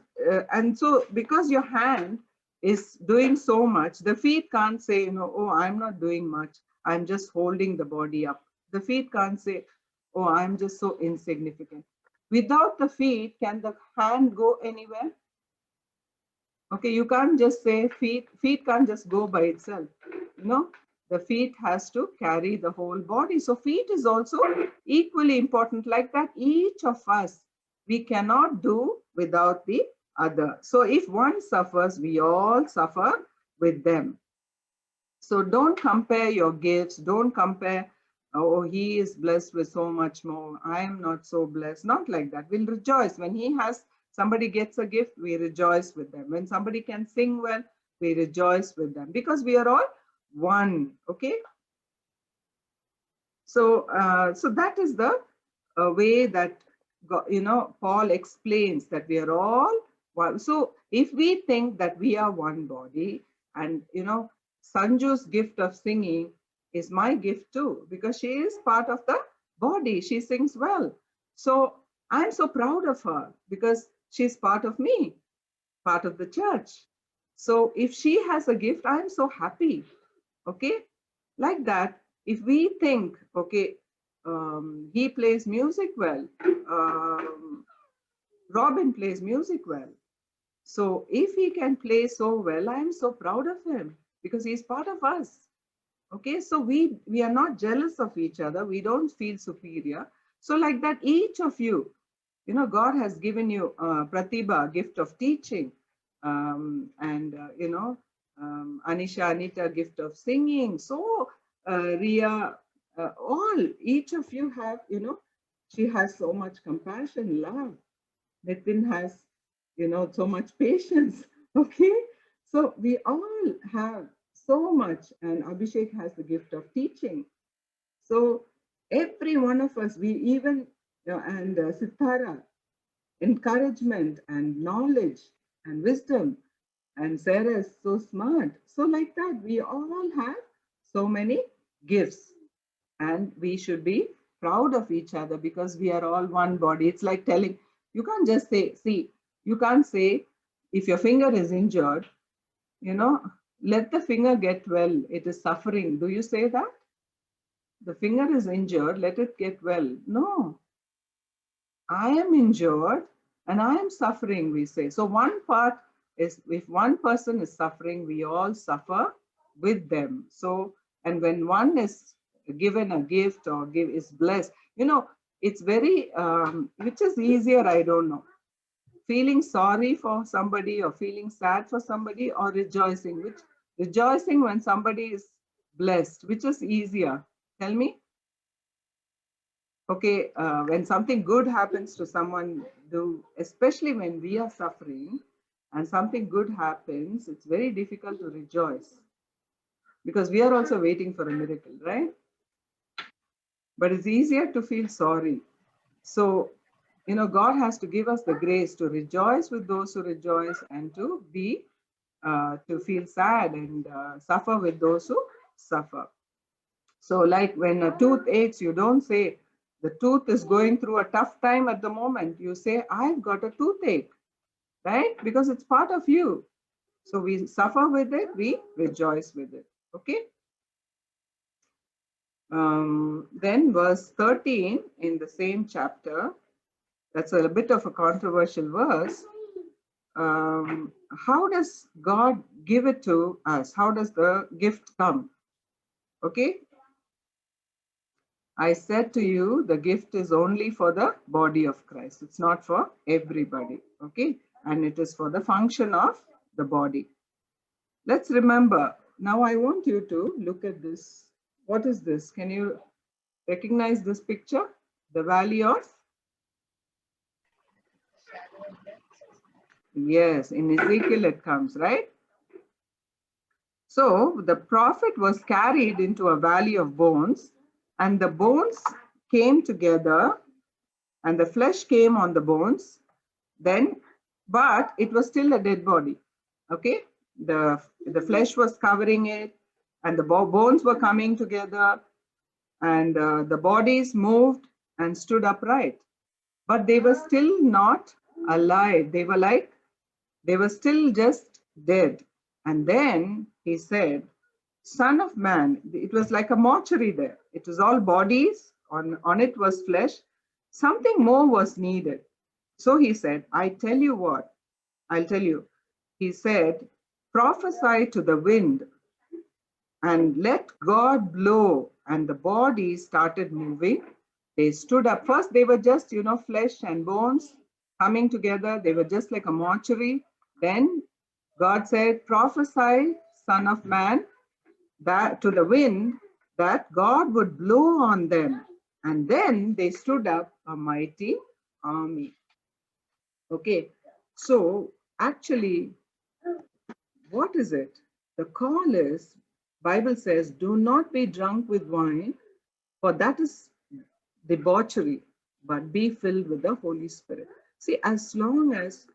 and so because your hand is doing so much, the feet can't say, you know, oh, I'm not doing much. I'm just holding the body up. The feet can't say, oh, I'm just so insignificant. Without the feet, can the hand go anywhere? Okay, you can't just say feet can't just go by itself. The feet has to carry the whole body. So feet is also equally important. Like that, each of us, we cannot do without the other. So if one suffers, we all suffer with them. So don't compare your gifts. Don't compare, oh, he is blessed with so much more. I am not so blessed. Not like that. We'll rejoice. When somebody gets a gift, we rejoice with them. When somebody can sing well, we rejoice with them because we are all one. Okay. So, so that is the way that, Paul explains that we are all one. So if we think that we are one body, and, Sanju's gift of singing is my gift too, because she is part of the body. She sings well. So I'm so proud of her because she's part of me, part of the church. So if she has a gift, I'm so happy. Okay. Like that, if we think, okay, he plays music well, Robin plays music well. So if he can play so well, I'm so proud of him because he's part of us. Okay, so we are not jealous of each other. We don't feel superior. So like that, each of you, God has given you Pratibha, gift of teaching, and Anisha, Anita, gift of singing. So Ria, each of you have, she has so much compassion, love. Nitin has, so much patience. Okay, so we all have so much, and Abhishek has the gift of teaching. So every one of us, we even, and Sithara, encouragement and knowledge and wisdom, and Sarah is so smart. So like that, we all have so many gifts, and we should be proud of each other because we are all one body. It's like telling, you can't just say, you can't say if your finger is injured, let the finger get well. It is suffering. Do you say that? The finger is injured, let it get well. No. I am injured and I am suffering, we say. So one part is, if one person is suffering, we all suffer with them. So, and when one is given a gift or is blessed, it's very, which is easier, I don't know. Feeling sorry for somebody or feeling sad for somebody, or rejoicing. Rejoicing when somebody is blessed, which is easier? Tell me. Okay, when something good happens to someone, especially when we are suffering and something good happens, it's very difficult to rejoice because we are also waiting for a miracle, right? But it's easier to feel sorry. So, God has to give us the grace to rejoice with those who rejoice and to feel sad and suffer with those who suffer. So like when a tooth aches, you don't say the tooth is going through a tough time at the moment. You say, I've got a toothache, right? Because it's part of you. So we suffer with it, we rejoice with it, okay? Then verse 13 in the same chapter, that's a bit of a controversial verse. How does God give it to us? How does the gift come? Okay. I said to you, the gift is only for the body of Christ. It's not for everybody. Okay. And it is for the function of the body. Let's remember. Now I want you to look at this. What is this? Can you recognize this picture? The valley of? Yes, in Ezekiel it comes, right? So the prophet was carried into a valley of bones, and the bones came together, and the flesh came on the bones. Then, but it was still a dead body. Okay, the flesh was covering it, and the bones were coming together, and the bodies moved and stood upright, but they were still not alive. They were still just dead. And then he said, Son of man, it was like a mortuary there. It was all bodies, on it was flesh. Something more was needed. So he said, I tell you what, I'll tell you. he said, prophesy to the wind and let God blow. And the body started moving. They stood up. First, they were just, flesh and bones coming together. They were just like a mortuary. Then God said, prophesy, Son of Man, that to the wind, that God would blow on them. And then they stood up a mighty army. Okay, so actually, what is it? The call is, Bible says, do not be drunk with wine, for that is debauchery, but be filled with the Holy Spirit. See, as long as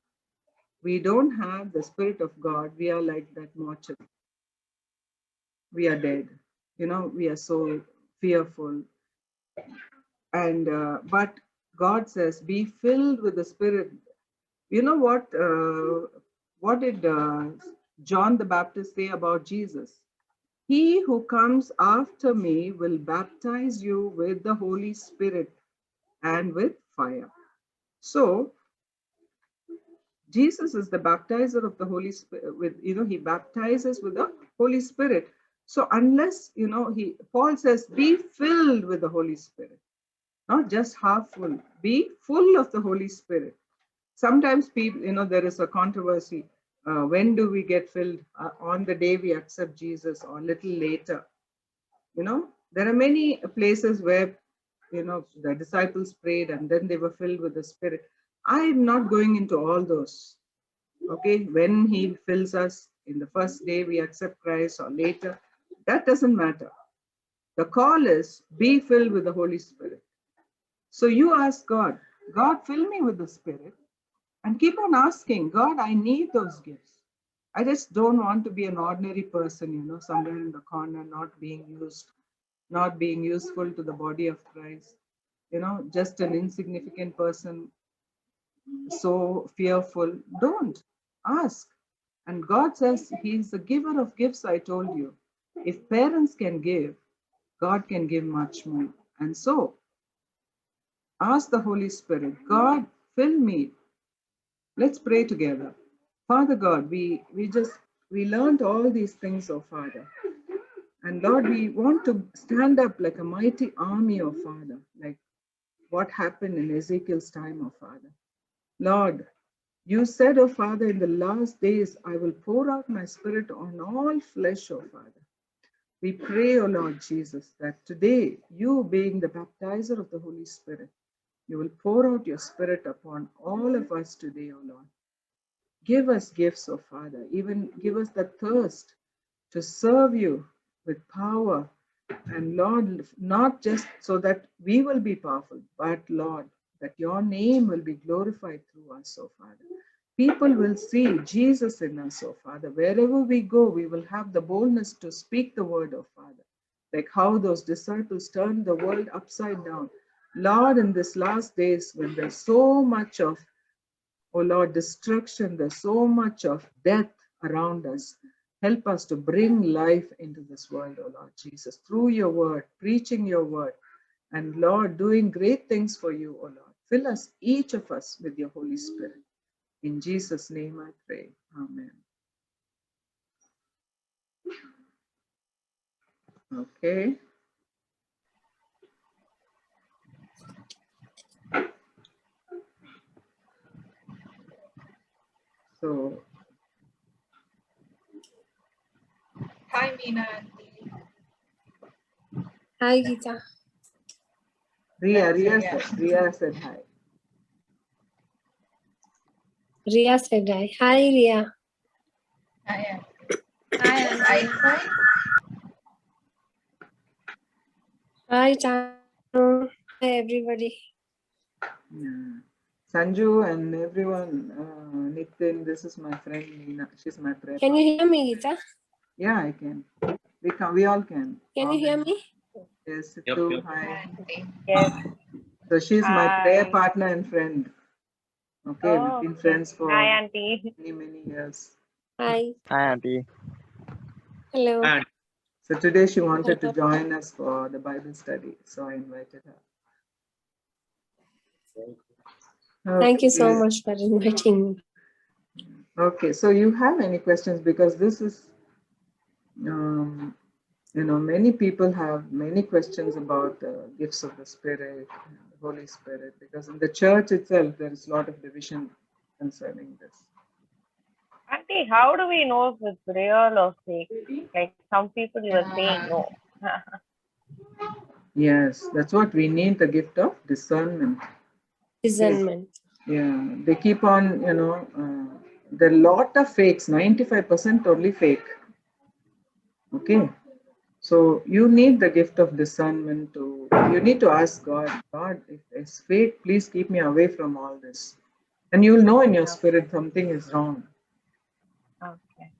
we don't have the Spirit of God, we are like that mortuary. We are dead. We are so fearful. And but God says, be filled with the Spirit. You know what? What did John the Baptist say about Jesus? He who comes after me will baptize you with the Holy Spirit and with fire. So Jesus is the baptizer of the Holy Spirit. He baptizes with the Holy Spirit. So unless, Paul says, be filled with the Holy Spirit, not just half full, be full of the Holy Spirit. Sometimes people, there is a controversy. When do we get filled? On the day we accept Jesus or a little later? There are many places where, the disciples prayed and then they were filled with the Spirit. I'm not going into all those. Okay, when he fills us in the first day we accept Christ or later, that doesn't matter. The call is be filled with the Holy Spirit. So you ask God, God, fill me with the Spirit, and keep on asking, God, I need those gifts. I just don't want to be an ordinary person, somewhere in the corner, not being used, not being useful to the body of Christ, just an insignificant person, so fearful. Don't ask. And God says he's the giver of gifts, I told you. If parents can give, God can give much more. And so ask the Holy Spirit, God, fill me. Let's pray together. Father God, we learned all these things, oh Father. And Lord, we want to stand up like a mighty army, oh Father, like what happened in Ezekiel's time, oh Father. Lord, you said, oh Father, in the last days, I will pour out my Spirit on all flesh, oh Father. We pray, oh Lord Jesus, that today, you being the baptizer of the Holy Spirit, you will pour out your Spirit upon all of us today, oh Lord. Give us gifts, oh Father. Even give us the thirst to serve you with power. And Lord, not just so that we will be powerful, but Lord, that your name will be glorified through us, oh Father. People will see Jesus in us, oh Father. Wherever we go, we will have the boldness to speak the word, oh Father. Like how those disciples turned the world upside down. Lord, in this last days, when there's so much of, oh Lord, destruction, there's so much of death around us. Help us to bring life into this world, oh Lord Jesus, through your word, preaching your word, and Lord, doing great things for you, oh Lord. Fill us, each of us, with your Holy Spirit. In Jesus' name I pray. Amen. Okay. So, Hi, Meena auntie. Hi, Geeta. Ria said hi. Ria said hi. Hi, Ria. Hi, auntie. Hi, auntie. Hi. Hi, Chanu. Hi, everybody. Yeah. Sanju and everyone, Nitin, this is my friend Neena. She's my prayer Can partner. you hear me, Geeta? Yeah, I can. We all can. Can you hear me? Yes, Yep, Situ, yep. hi. Auntie. Yes. So she's my prayer Hi. partner and friend. Okay, Oh, we've been okay. friends for Hi, Auntie. many years. Hi. Hi, Auntie. Hello. And So today she wanted to join us for the Bible study, so I invited her. Thank you so Okay. much for inviting me. Okay, so you have any questions? Because this is, many people have many questions about the gifts of the Spirit, the Holy Spirit, because in the church itself, there is a lot of division concerning this. Auntie, how do we know if it's real or fake? Like some people you were saying no. Yes, that's what we need, the gift of discernment. Discernment. Yeah, they keep on, there are a lot of fakes, 95% only fake. Okay, so you need the gift of discernment you need to ask God, if it's fake, please keep me away from all this. And you'll know in your spirit something is wrong. Okay.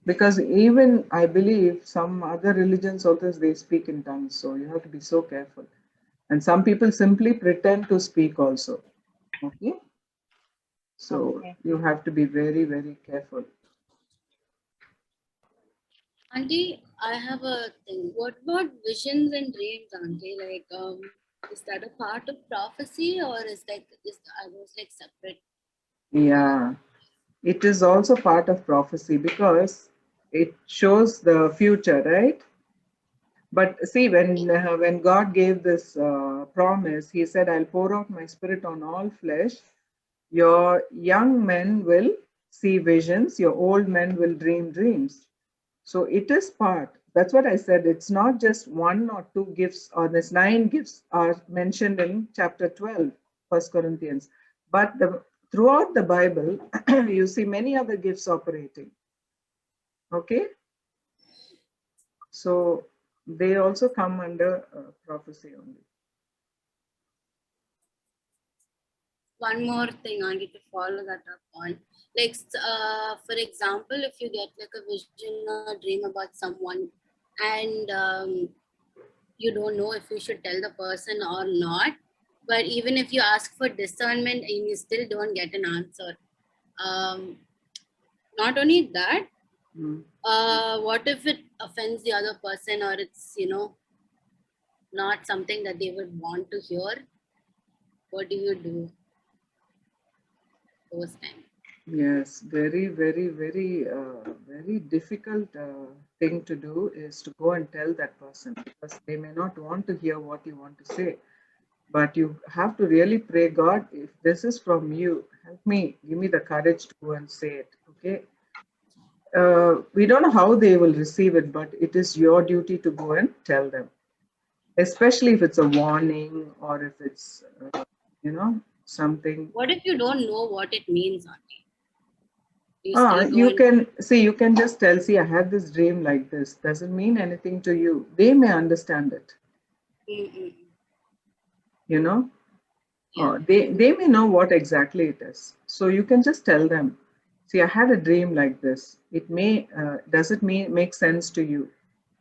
Because even I believe some other religions also they speak in tongues, so you have to be so careful. And some people simply pretend to speak also. Okay. So Okay. you have to be very, very careful. Auntie, I have a thing. What about visions and dreams, Auntie? Like, is that a part of prophecy or are those like separate? Yeah. It is also part of prophecy because it shows the future, right? But see, when God gave this promise, He said, "I'll pour out my Spirit on all flesh. Your young men will see visions. Your old men will dream dreams." So it is part. That's what I said. It's not just one or two gifts, or there's 9 gifts are mentioned in chapter 12, 1 Corinthians. But throughout the Bible, you see many other gifts operating. Okay? So they also come under prophecy only. One more thing, Auntie, to follow that up on. Like, for example, if you get like a vision or dream about someone and you don't know if you should tell the person or not, but even if you ask for discernment and you still don't get an answer. Not only that, what if it offends the other person or it's, not something that they would want to hear? What do you do those times? Yes, very, very, very, very difficult thing to do is to go and tell that person, because they may not want to hear what you want to say. But you have to really pray, God, if this is from you, help me, give me the courage to go and say it. Okay. We don't know how they will receive it, but it is your duty to go and tell them, especially if it's a warning or if it's, something. What if you don't know what it means, Auntie? You You can just tell, see, I had this dream like this. Doesn't mean anything to you. They may understand it. You know, they may know what exactly it is. So you can just tell them, see, I had a dream like this. It may, does it make sense to you?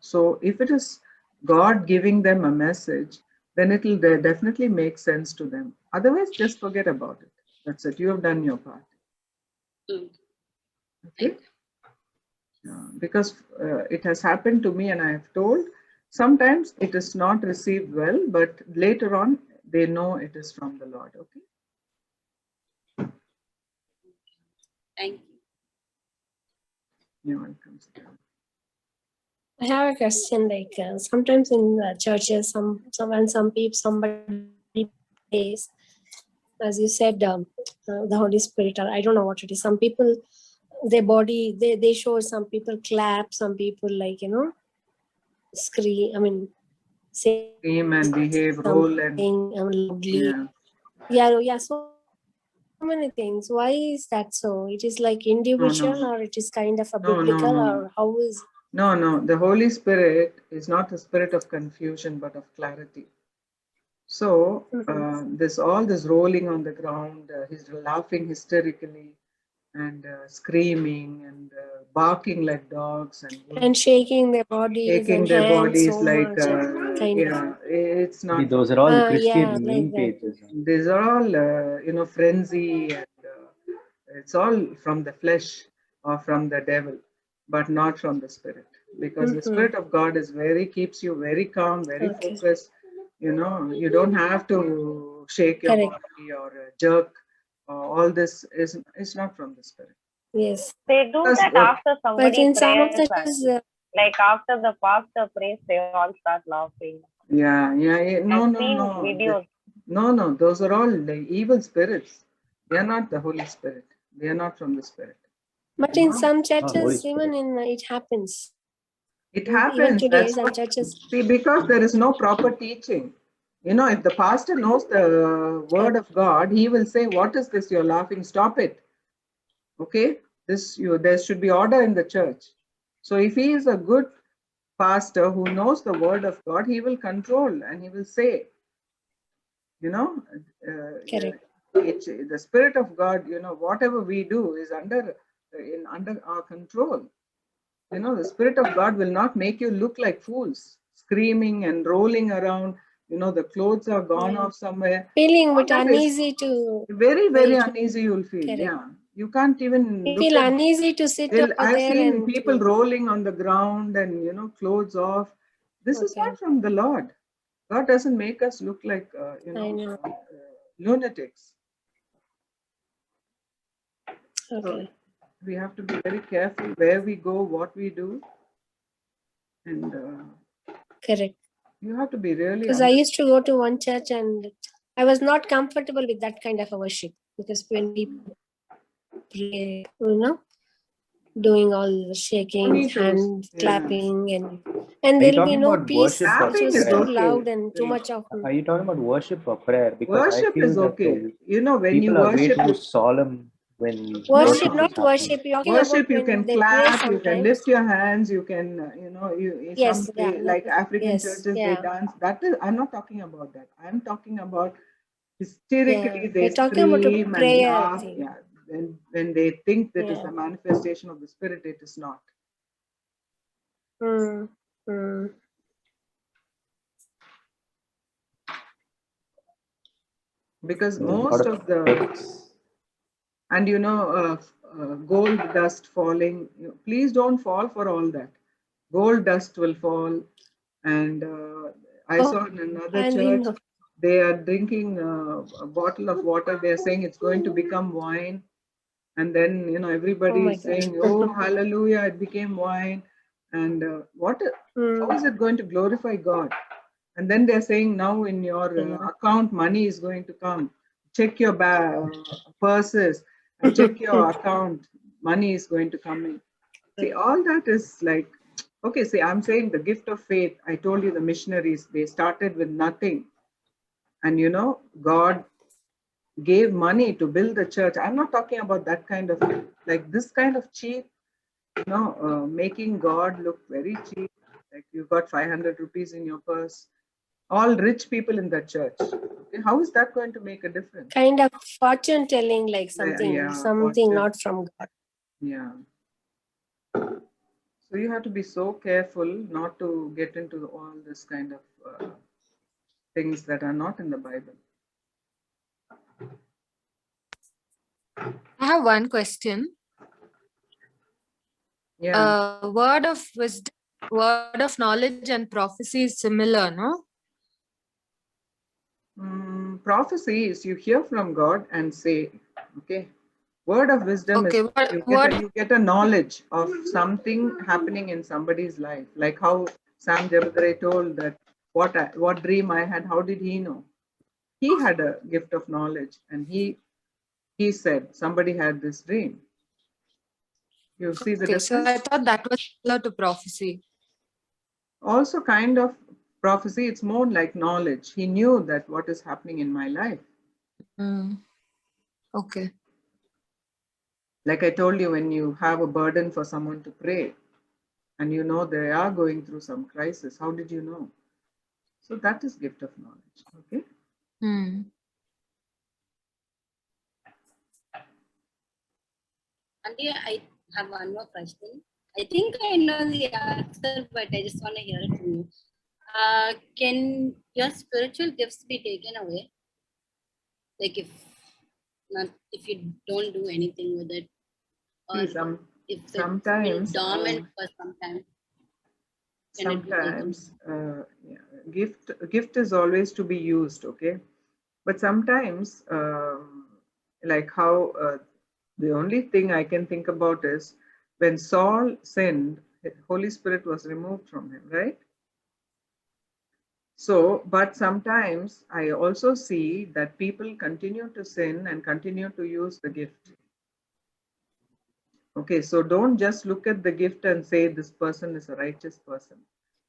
So if it is God giving them a message, then it will definitely make sense to them. Otherwise, just forget about it. That's it. You have done your part. Okay. Because it has happened to me and I have told, sometimes it is not received well, but later on they know it is from the Lord. Okay. Thank you. You're welcome. I have a question. Like sometimes in churches, somebody prays, as you said, the Holy Spirit, or I don't know what it is. Some people, their body, they show. Some people clap. Some people scream. I mean, say Scream and behave, roll and loudly. Yeah. So many things. Why is that so? It is like individual, or it is kind of a biblical, or how is? No. The Holy Spirit is not a spirit of confusion, but of clarity. So all this rolling on the ground, he's laughing hysterically and screaming and barking like dogs and shaking their bodies and hands so like much, it's not. Those are all the Christian meme like pages. These are all frenzy, and it's all from the flesh or from the devil, but not from the Spirit, because the Spirit of God keeps you very calm, very focused. You don't have to shake your body or jerk all this is not from the Spirit. Yes. They do Because that what- after But somebody in some of prays. the churches, Like after the pastor prays, they all start laughing. Yeah. No, I've no, seen no. videos. No. Those are all the evil spirits. They are not the Holy Spirit. They are not from the Spirit. but in No. some Holy churches, Spirit. even in it happens. It Even happens. today, That's some what. churches. See, because there is no proper teaching. You know, if the pastor knows the word of God, he will say, "What is this? You're laughing. Stop it." Okay, there should be order in the church. So if he is a good pastor who knows the word of God, he will control and he will say, you know, Correct. the Spirit of God, you know, whatever we do is under our control. You know, the Spirit of God will not make you look like fools, screaming and rolling around. You know, the clothes are gone Yeah. off somewhere. Feeling All bit that is uneasy to very, very very true. uneasy you'll feel. Correct. Yeah. You can't even You look feel at. uneasy to sit over I've there seen and people rolling on the ground and, you know, clothes off. This is okay. not from the Lord. God doesn't make us look like, I know. lunatics. So Okay. we have to be very careful where we go, what we do. And Correct. you have to be really Because I used to go to one church and I was not comfortable with that kind of a worship because when people pray, you know, doing all the shaking, need to, hand yeah. clapping, and Are you there'll be talking no about peace. worship or It was Clapping is too prayer? loud okay. and too much of. Are you talking about worship or prayer? Because I Worship feel is that okay. You know, when you people are way worship, too solemn when Worship, worship no. is not happening. worship. You're talking Worship, about you when can they pray clap, you can sometimes. lift your hands, you can, you know, Yes, yeah, like African yes, churches, they yeah, dance. That is, I'm not talking about that. I'm talking about yeah. hysterically they We're talking about a scream and prayer laugh. thing. Yeah, when they think that is Yeah. the manifestation of the Spirit, it is not. Mm, mm. Because There's a lot most of the, fakes. and you know, gold dust falling. Please don't fall for all that. Gold dust will fall, and I saw in another And we church know. they are drinking a bottle of water. They are saying it's going to become wine, and then you know Oh everybody my is God. saying, "Oh, hallelujah! It became wine." And how is it going to glorify God? And then they're saying now in your Yeah. account money is going to come. Check your purses and check your account. Money is going to come in. See, all that is like, okay, see, I'm saying the gift of faith. I told you the missionaries, they started with nothing. And you know, God gave money to build the church. I'm not talking about that kind of, like this kind of cheap, you know, making God look very cheap. Like you got 500 rupees in your purse. All rich people in that church. Okay, how is that going to make a difference? Kind of fortune telling, like Yeah, something fortune. not from God. Yeah. So you have to be so careful not to get into all this kind of things that are not in the Bible. I have one question. Yeah. Word of wisdom, word of knowledge and prophecy is similar, no? Prophecy is you hear from God and say, okay. Word of wisdom Okay, is you get a knowledge of something happening in somebody's life. Like how Sam Jabadare told that what dream I had, how did he know? He had a gift of knowledge and he said somebody had this dream. You see the okay, so difference? I thought that was similar to prophecy. Also kind of prophecy, it's more like knowledge. He knew that what is happening in my life. Okay. Like I told you, when you have a burden for someone to pray and you know they are going through some crisis, how did you know? So that is gift of knowledge. Okay. Andy, I have one more question. I think I know the answer, but I just want to hear it from you. Can your spiritual gifts be taken away? Like if you don't do anything with it, or if it's been dormant for some time. Sometimes gift is always to be used, okay, but sometimes like how the only thing I can think about is when Saul sinned, the Holy Spirit was removed from him, right? So, but sometimes I also see that people continue to sin and continue to use the gift. Okay, so don't just look at the gift and say this person is a righteous person,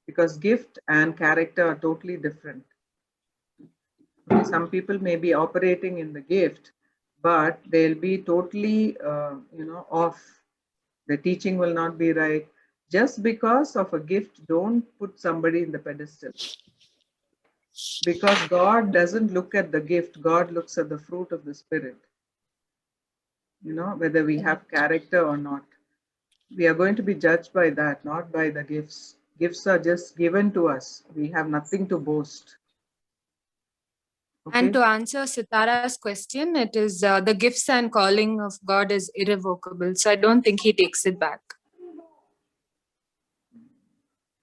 because gift and character are totally different. Okay, some people may be operating in the gift, but they'll be totally, off. The teaching will not be right. Just because of a gift, don't put somebody in the pedestal. Because God doesn't look at the gift, God looks at the fruit of the Spirit. Whether we have character or not. We are going to be judged by that, not by the gifts. Gifts are just given to us. We have nothing to boast. Okay? And to answer Sitara's question, it is the gifts and calling of God is irrevocable. So I don't think he takes it back.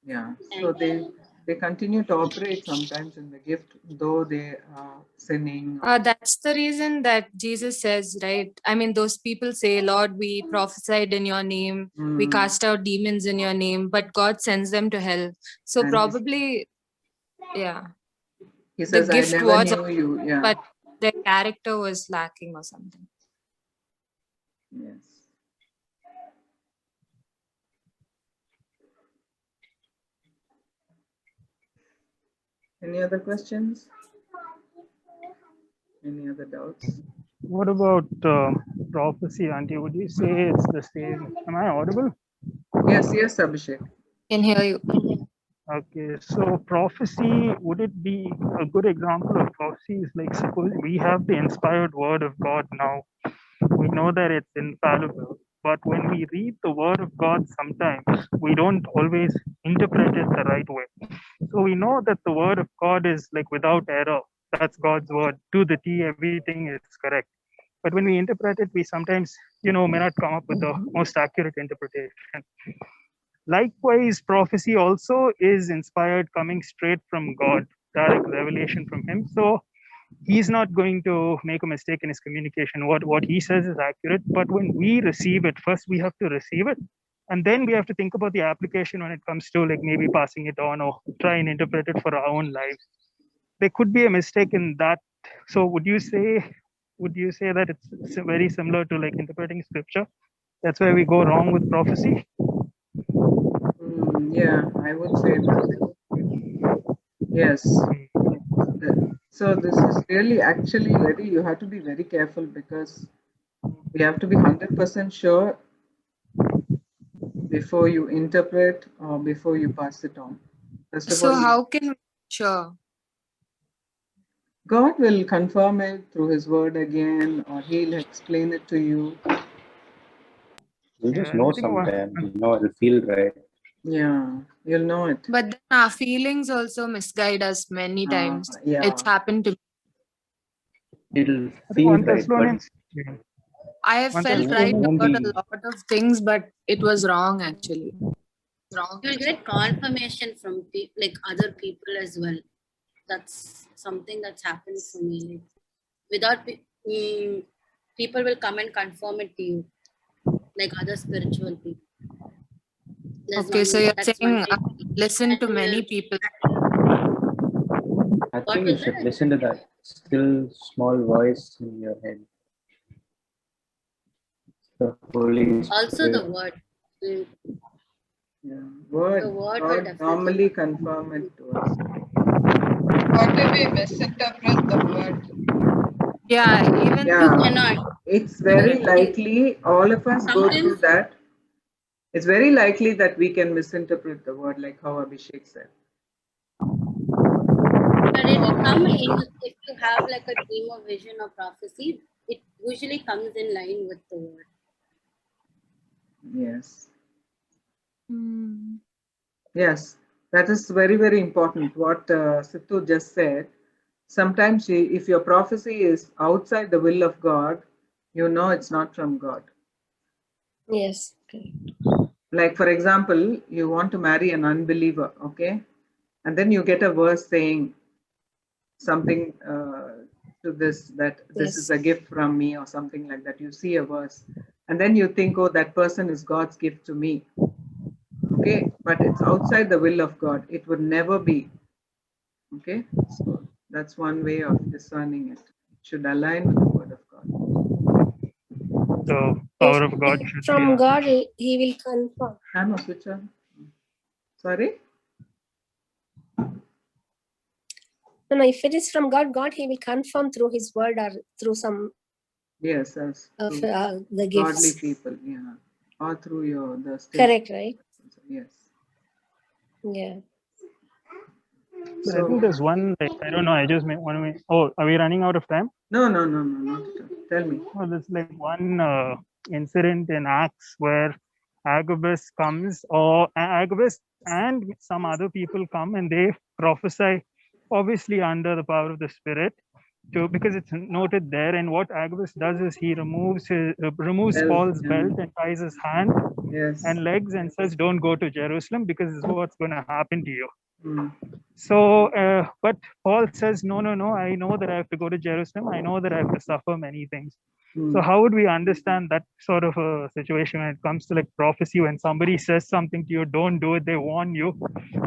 Yeah. So they continue to operate sometimes in the gift, though they are sinning. That's the reason that Jesus says, right? I mean, those people say, Lord, we prophesied in your name, we cast out demons in your name, but God sends them to hell. So And probably, yeah. He says, I never knew you. Yeah. But their character was lacking or something. Yes. Any other questions? Any other doubts? What about prophecy, Auntie? Would you say it's the same? Am I audible? Yes, Abhishek. Can hear you. Okay, so prophecy, would it be a good example of prophecy? Is like, suppose we have the inspired word of God now. We know that it's infallible, but when we read the word of God, sometimes we don't always interpret it the right way. So we know that the word of God is like without error. That's God's word. To the T, everything is correct. But when we interpret it, we sometimes, may not come up with the most accurate interpretation. Likewise, prophecy also is inspired, coming straight from God, direct revelation from Him. So He's not going to make a mistake in His communication. What He says is accurate. But when we receive it, first we have to receive it. And then we have to think about the application when it comes to like maybe passing it on or try and interpret it for our own lives. There could be a mistake in that. So would you say that it's very similar to like interpreting scripture? That's where we go wrong with prophecy. Yeah, I would say that. Yes. So this is really actually you have to be very careful, because you have to be 100% sure before you interpret or before you pass it on. First of So all, how can we sure? God will confirm it through His word again, or He'll explain it to you. You'll just know sometime, it'll feel right. Yeah, you'll know it. But then our feelings also misguide us many times. Yeah. It's happened to me. It'll feel right, but I have felt right about a lot of things, but it was wrong actually. You'll get confirmation from like other people as well. That's something that's happened for me. Like, without people will come and confirm it to you, like other spiritual people. Okay, so you're saying listen to many people. I think you should listen to that still small voice in your head. The Holy Spirit. Also the word. Yeah, word. The word God normally confirm it to us. What if we misinterpret the word? Yeah, even you cannot. It's very likely all of us go through that. It's very likely that we can misinterpret the word, like how Abhishek said. But it will come in if you have like a dream or vision or prophecy. It usually comes in line with the word. Yes. Yes, that is very, very important. What Sittu just said. Sometimes if your prophecy is outside the will of God, it's not from God. Yes. Like, for example, you want to marry an unbeliever, okay? And then you get a verse saying something to this, that this is a Yes. gift from me or something like that. You see a verse and then you think, oh, that person is God's gift to me. Okay, but it's outside the will of God. It would never be. Okay, so that's one way of discerning it. It should align with the word of God. The power of God should be From on. God, he will confirm. Hannah, switch on. Sorry? No, if it is from God, God, he will confirm through his word or through some Yes, yes. of Through the godly gifts. people, yeah. Or through the still. Correct, right? Yes. Yeah. But I think there's one, like, I don't know, I just want to make, oh, are we running out of time? No, not at all. Tell me. Well, there's like one incident in Acts where Agabus comes, or Agabus and some other people come and they prophesy, obviously under the power of the Spirit, because it's noted there. And what Agabus does is he removes Paul's belt and ties his hand and legs and says, "Don't go to Jerusalem because this is what's going to happen to you." So, but Paul says, no, I know that I have to go to Jerusalem. I know that I have to suffer many things. So how would we understand that sort of a situation when it comes to like prophecy? When somebody says something to you, don't do it, they warn you,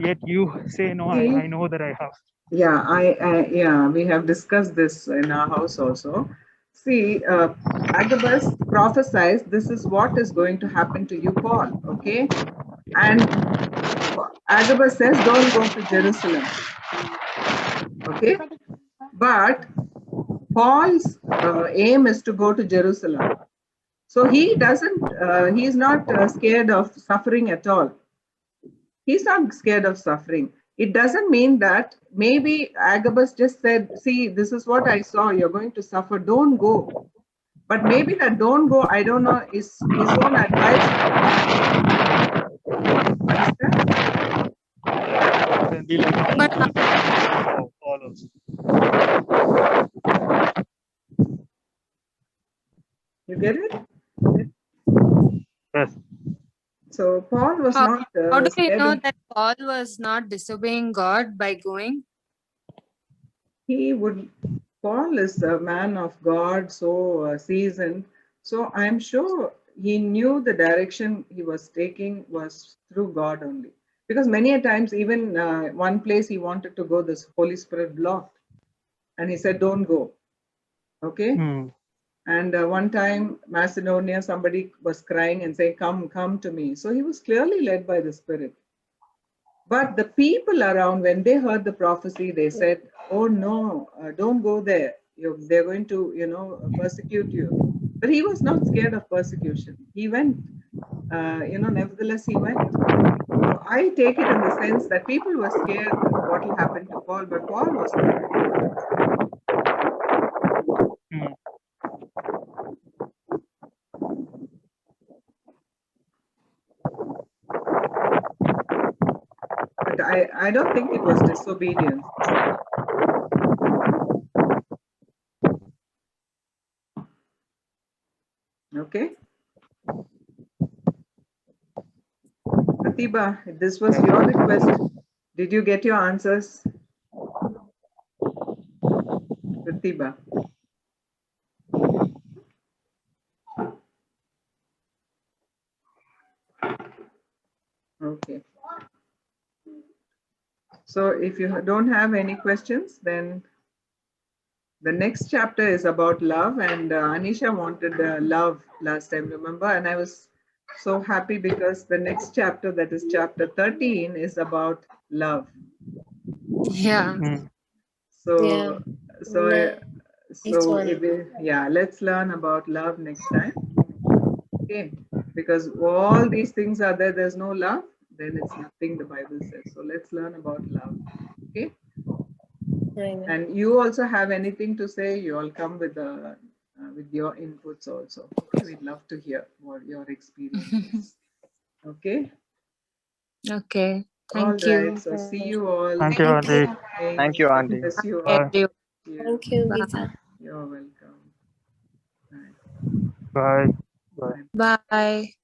yet you say, no, I know that I have. Yeah, we have discussed this in our house also. See, Agabus prophesies, this is what is going to happen to you, Paul, okay? And Agabus says, don't go to Jerusalem, okay? But Paul's aim is to go to Jerusalem. So he doesn't, he's not scared of suffering at all. He's not scared of suffering. It doesn't mean that maybe Agabus just said, see, this is what I saw, you're going to suffer, don't go. But maybe that don't go, I don't know, is his own advice. You get it? Yes. So Paul was not How do we scared know of- that Paul was not disobeying God by going? Paul is a man of God, so seasoned. So I'm sure he knew the direction he was taking was through God only. Because many a times, even one place he wanted to go, this Holy Spirit blocked. And he said, don't go. Okay? And one time, Macedonia, somebody was crying and saying, come to me. So he was clearly led by the Spirit. But the people around, when they heard the prophecy, they said, oh no, don't go there. They're going to, persecute you. But he was not scared of persecution. He went, nevertheless he went. So I take it in the sense that people were scared what will happen to Paul, but Paul was not. But I don't think it was disobedience. Okay. Pratibha, this was your request. Did you get your answers? Pratibha. Okay. So if you don't have any questions, then the next chapter is about love, and Anisha wanted love last time, remember? And I was so happy because the next chapter, that is chapter 13, is about love. Yeah. So, one. let's learn about love next time. Okay, because all these things are there, there's no love, then it's nothing, the Bible says. So let's learn about love. Okay. And you also have anything to say, you all come with your inputs also. Okay, we'd love to hear what your experience. Okay. Okay. All Thank you. right. So see you all. Thank you, Auntie. Thank you, Auntie. Bless you all. Bye. Thank you, Gita. You're welcome. Bye. Bye.